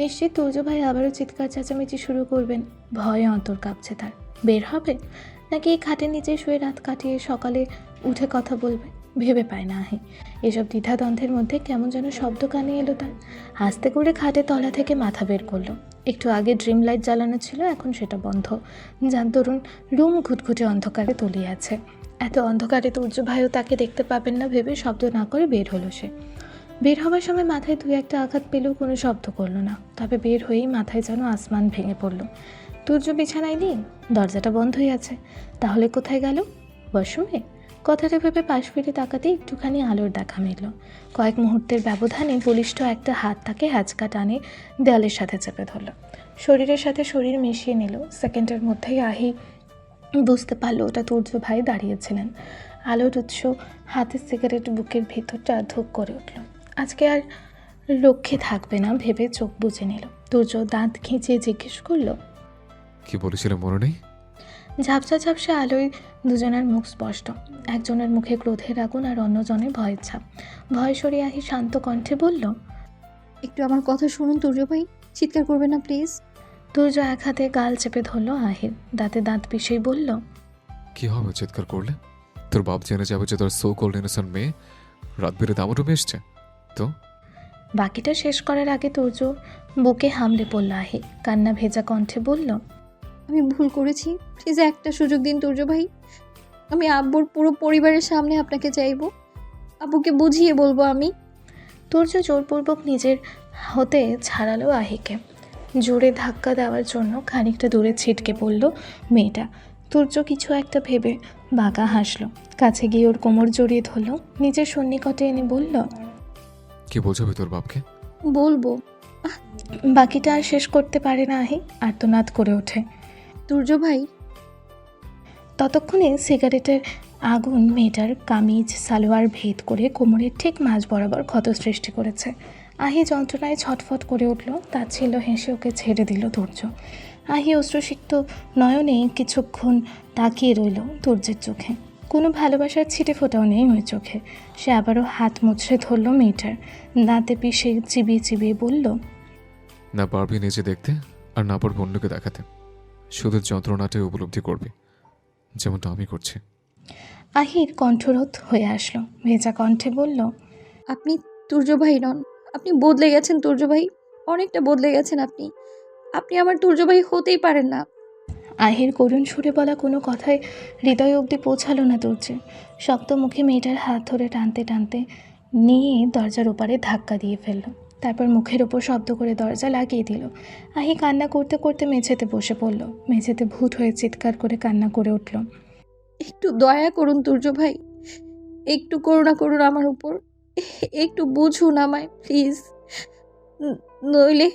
নিশ্চিত তুর্য ভাই আবারও চিৎকার চেঁচামেচি শুরু করবেন। ভয়ে অন্তর কাঁপছে তার। বের হবে নাকি এই খাটের নিচে শুয়ে রাত কাটিয়ে সকালে উঠে কথা বলবে, ভেবে পায় না আহি। এসব দ্বিধাদ্বন্দ্বের মধ্যে কেমন যেন শব্দ কানে এলো তার। আস্তে করে খাটের তলা থেকে মাথা বের করলো। একটু আগে ড্রিম লাইট জ্বালানো ছিল, এখন সেটা বন্ধ, যার দরুন রুম ঘুটঘুটে অন্ধকারে তলিয়ে আছে। এত অন্ধকারে তুর্য ভাইও তাকে দেখতে পাবেন না ভেবে শব্দ না করে বের হলো সে। বের হওয়ার সময় মাথায় দুই একটা আঘাত পেলেও কোনো শব্দ করলো না। তবে বের হয়েই মাথায় যেন আসমান ভেঙে পড়ল। তুর্য বিছানায় নেই, দরজাটা বন্ধই আছে। তাহলে কোথায় গেল? ওয়াশরুমে? কথাটা ভেবে পাশ ফিরে তাকাতে একটুখানি আলোর দেখা মিলল। কয়েক মুহূর্তের ব্যবধানে বলিষ্ঠ একটা হাত তাকে হ্যাচকা টানে দেয়ালের সাথে চেপে ধরল। শরীরের সাথে শরীর মিশিয়ে নিল। সেকেন্ডের মধ্যেই আহি বুঝতে পারলো ওটা তুর্য ভাই দাঁড়িয়েছিলেন। আলোর উৎস হাতের সিগারেট বুকের ভেতরটা ধুক করে উঠল। আজকে আর লক্ষ্যে থাকবে না ভেবে চোখ বুজে নিল। তুর্য দাঁত খিঁচিয়ে জিজ্ঞেস করলো, কি বলেছিলে মনে নেই? ঝাপসা ঝাপসা আলোয় দুজনের মুখ স্পষ্ট। একজনের মুখে ক্রোধের আগুন আর অন্যজনের ভয়ের ছাপ। ভয় সরিয়ে আহি শান্ত কণ্ঠে বলল, একটু আমার কথা শুনুন তুর্য ভাই, চিৎকার করবেন না প্লিজ। তুর্য এক হাতে গাল চেপে ধরল আহির। দাঁতে দাঁত পিষেই বলল, কি হবে চিৎকার করলে? তোর বাপ জেনে যাবে যে তোর সো কল্ড ইনোসেন্ট মেয়ে রাত বেড়ে আমার রুমে এসছে। তো বাকিটা শেষ করার আগে তুর্য বুকে হামলে পড়ল আহি। কান্না ভেজা কণ্ঠে বলল, আমি ভুল করেছি, প্লিজ একটা সুযোগ দিন তুর্য ভাই। আমি আব্বুর পুরো পরিবারের সামনে আপনাকে চাইবো, আব্বুকে বুঝিয়ে বলবো আমি। তুর্য জোরপূর্বক নিজের হতে ছাড়ালো আহিকে। জোরে ধাক্কা দেওয়ার জন্য খানিকটা দূরে ছিটকে পড়ল মেয়েটা। তুর্য কিছু একটা ভেবে বাঁকা হাসল। কাছে গিয়ে ওর কোমর জড়িয়ে ধরল, নিজের সন্নিকটে এনে বলল, কি বোঝাবে তোর বাপকে? বলবো। বাকিটা আর শেষ করতে পারে না আহি, আর্তনাদ করে ওঠে। তুর্য ভাই। ততক্ষণে সিগারেটের আগুন মেয়েটার কামিজ সালোয়ার ভেদ করে কোমরের ঠিক মাঝ বরাবর ক্ষত সৃষ্টি করেছে। আহি যন্ত্রণায় ছটফট করে উঠল। তাচ্ছিল্য হেসে ওকে ছেড়ে দিল তুর্য। আহি অশ্রুসিক্ত নয়নে কিছুক্ষণ তাকিয়ে রইল তুর্যের চোখে। কোনো ভালোবাসার ছিটে ফোটাও নেই ওই চোখে। সে আবারও হাত মুছড়ে ধরল মেয়েটার। দাঁতে পিষে চিবিয়ে চিবিয়ে বলল, না পারবি নিজে দেখতে, আর না পারবি অন্যকে দেখাতে। শুধু যন্ত্রণাটাই উপলব্ধি করবি, যেমনটা আমি করছি। আহির কণ্ঠরোধ হয়ে আসলো। ভেজা কণ্ঠে বলল, আপনি তুর্য ভাই নন, আপনি বদলে গেছেন তুর্য ভাই, অনেকটা বদলে গেছেন আপনি। আপনি আমার তুর্য ভাই হতেই পারেন না। আহির করুণ সুরে বলা কোনো কথায় হৃদয় অবধি পৌঁছালো না তুর্যে। শক্ত মুখে মেয়েটার হাত ধরে টানতে টানতে নিয়ে দরজার ওপারে ধাক্কা দিয়ে ফেলল। তারপর মুখের ওপর শব্দ করে দরজা লাগিয়ে দিল। আহি কান্না করতে করতে মেঝেতে বসে পড়ল। মেঝেতে ভূত হয়ে চিৎকার করে কান্না করে উঠল, একটু দয়া করুন তুর্য ভাই, একটু করুণা করুন আমার উপর, একটু বুঝুন আমায় প্লিজ। নইলে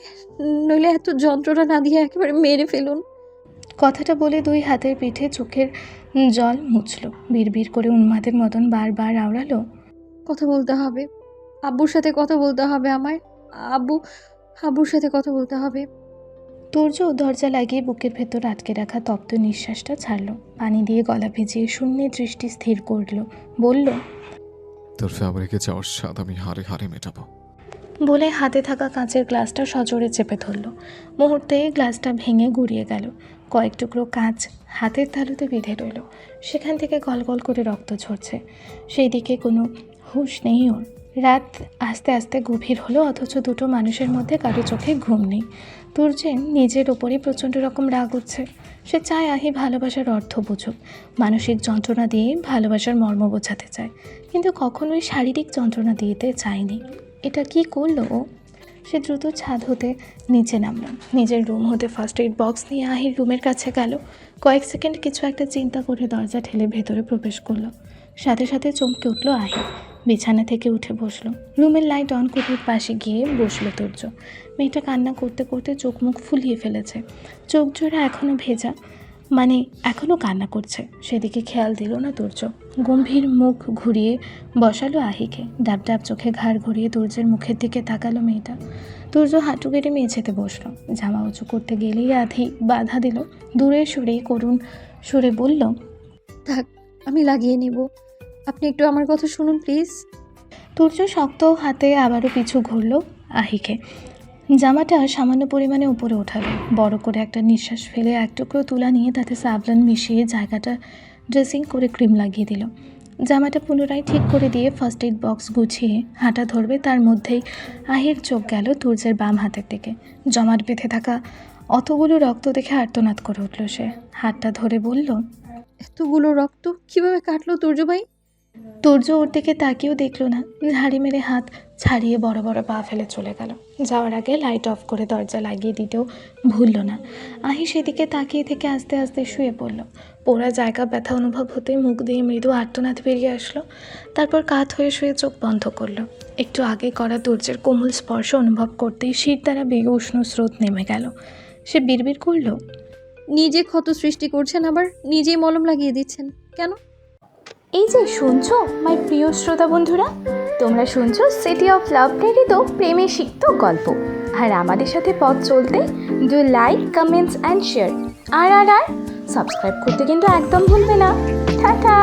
নইলে এত যন্ত্রণা না দিয়ে একেবারে মেরে ফেলুন। কথাটা বলে দুই হাতের পিঠে চোখের জল মুছল। বিড়বিড় করে উন্মাদের মতন বারবার আওড়ালো, কথা বলতে হবে, আব্বুর সাথে কথা বলতে হবে আমায়, আব্বুর সাথে কথা বলতে হবে। তুর্য দরজা লাগিয়ে বুকের ভেতর আটকে রাখা তপ্ত নিঃশ্বাসটা ছাড়ল। পানি দিয়ে গলা ভিজিয়ে শূন্যে দৃষ্টি স্থির করল। বলল, তোর ফ্যামিলিকে যাওয়ার স্বাদ আমি হারে হারে মেটাবো। বলে হাতে থাকা কাঁচের গ্লাসটা সজোরে চেপে ধরল। মুহূর্তে গ্লাসটা ভেঙে গুড়িয়ে গেল। কয়েক টুকরো কাঁচ হাতের তালুতে বিঁধে রইল। সেখান থেকে গলগল করে রক্ত ঝরছে। সেই দিকে কোনো হুঁশ নেই ওর। রাত আস্তে আস্তে গভীর হলো, অথচ দুটো মানুষের মধ্যে কারো চোখে ঘুম নেই। তুর্যের নিজের ওপরই প্রচণ্ড রকম রাগ উঠছে। সে চায় আহি ভালোবাসার অর্থ বুঝুক, মানসিক যন্ত্রণা দিয়ে ভালোবাসার মর্ম বোঝাতে চায়, কিন্তু কখনোই শারীরিক যন্ত্রণা দিতে চায়নি। এটা কি করলো ও? সে দ্রুত ছাদ হতে নিচে নামল। নিজের রুম হতে ফার্স্ট এইড বক্স নিয়ে আহির রুমের কাছে গেল। কয়েক সেকেন্ড কিছু একটা চিন্তা করে দরজা ঠেলে ভেতরে প্রবেশ করলো। সাথে সাথে চমকে উঠল আহি। বিছানা থেকে উঠে বসলো। রুমের লাইট অন করে পাশে গিয়ে বসলো তুর্য। মেয়েটা কান্না করতে করতে চোখ মুখ ফুলিয়ে ফেলেছে। চোখ জোড়া এখনও ভেজা, মানে এখনও কান্না করছে। সেদিকে খেয়াল দিল না তুর্য। গম্ভীর মুখ ঘুরিয়ে বসালো আহিকে। ডাব ডাব চোখে ঘাড় ঘুরিয়ে তুর্যের মুখের দিকে তাকালো মেয়েটা। তুর্য হাঁটু গেড়ে মেঝেতে বসলো। জামা উঁচু করতে গেলেই আধি বাধা দিল। দূরে সরে করুণ সুরে বলল, থাক, আমি লাগিয়ে নেব, আপনি একটু আমার কথা শুনুন প্লিজ। তুর্য শক্ত হাতে আবারও পিছু ঘুরল আহিকে। জামাটা সামান্য পরিমাণে উপরে ওঠালো, বড় করে একটা নিঃশ্বাস ফেলে এক টুকরো তুলা নিয়ে তাতে সাবলান মিশিয়ে জায়গাটা ড্রেসিং করে ক্রিম লাগিয়ে দিল। জামাটা পুনরায় ঠিক করে দিয়ে ফার্স্ট এড বক্স গুছিয়ে হাঁটা ধরবে, তার মধ্যেই আহির চোখ গেল তুর্যের বাম হাতের দিকে। জমাট বেঁধে থাকা অতগুলো রক্ত দেখে আর্তনাদ করে উঠল সে। হাতটা ধরে বলল, এতগুলো রক্ত কিভাবে কাটলো তুর্য ভাই? তুর্য ওর দিকে তাকিয়েও দেখলো না, ঝাড়ি মেরে হাত ছাড়িয়ে বড় বড় পা ফেলে চলে গেল। যাওয়ার আগে লাইট অফ করে দরজা লাগিয়ে দিতেও ভুলল না। আহি সেদিকে তাকিয়ে থেকে আস্তে আস্তে শুয়ে পড়ল। পোড়া জায়গা ব্যথা অনুভব হতেই মুখ দিয়ে মৃদু আর্তনাদ বেরিয়ে আসলো। তারপর কাত হয়ে শুয়ে চোখ বন্ধ করলো। একটু আগে করা তুর্যের কোমল স্পর্শ অনুভব করতেই শির দ্বারা বেগে উষ্ণ স্রোত নেমে গেল। সে বিড়বিড় করল, নিজে ক্ষত সৃষ্টি করছেন, আবার নিজেই মলম লাগিয়ে দিচ্ছেন কেন? এই যে শুনছো মাই প্রিয় শ্রোতা বন্ধুরা, তোমরা শুনছো সিটি অফ লাভ প্রেরিত প্রেমে সিক্ত গল্প। আর আমাদের সাথে পথ চলতে do like, comments and share. আর সাবস্ক্রাইব করতে কিন্তু একদম ভুলবে না। টাটা।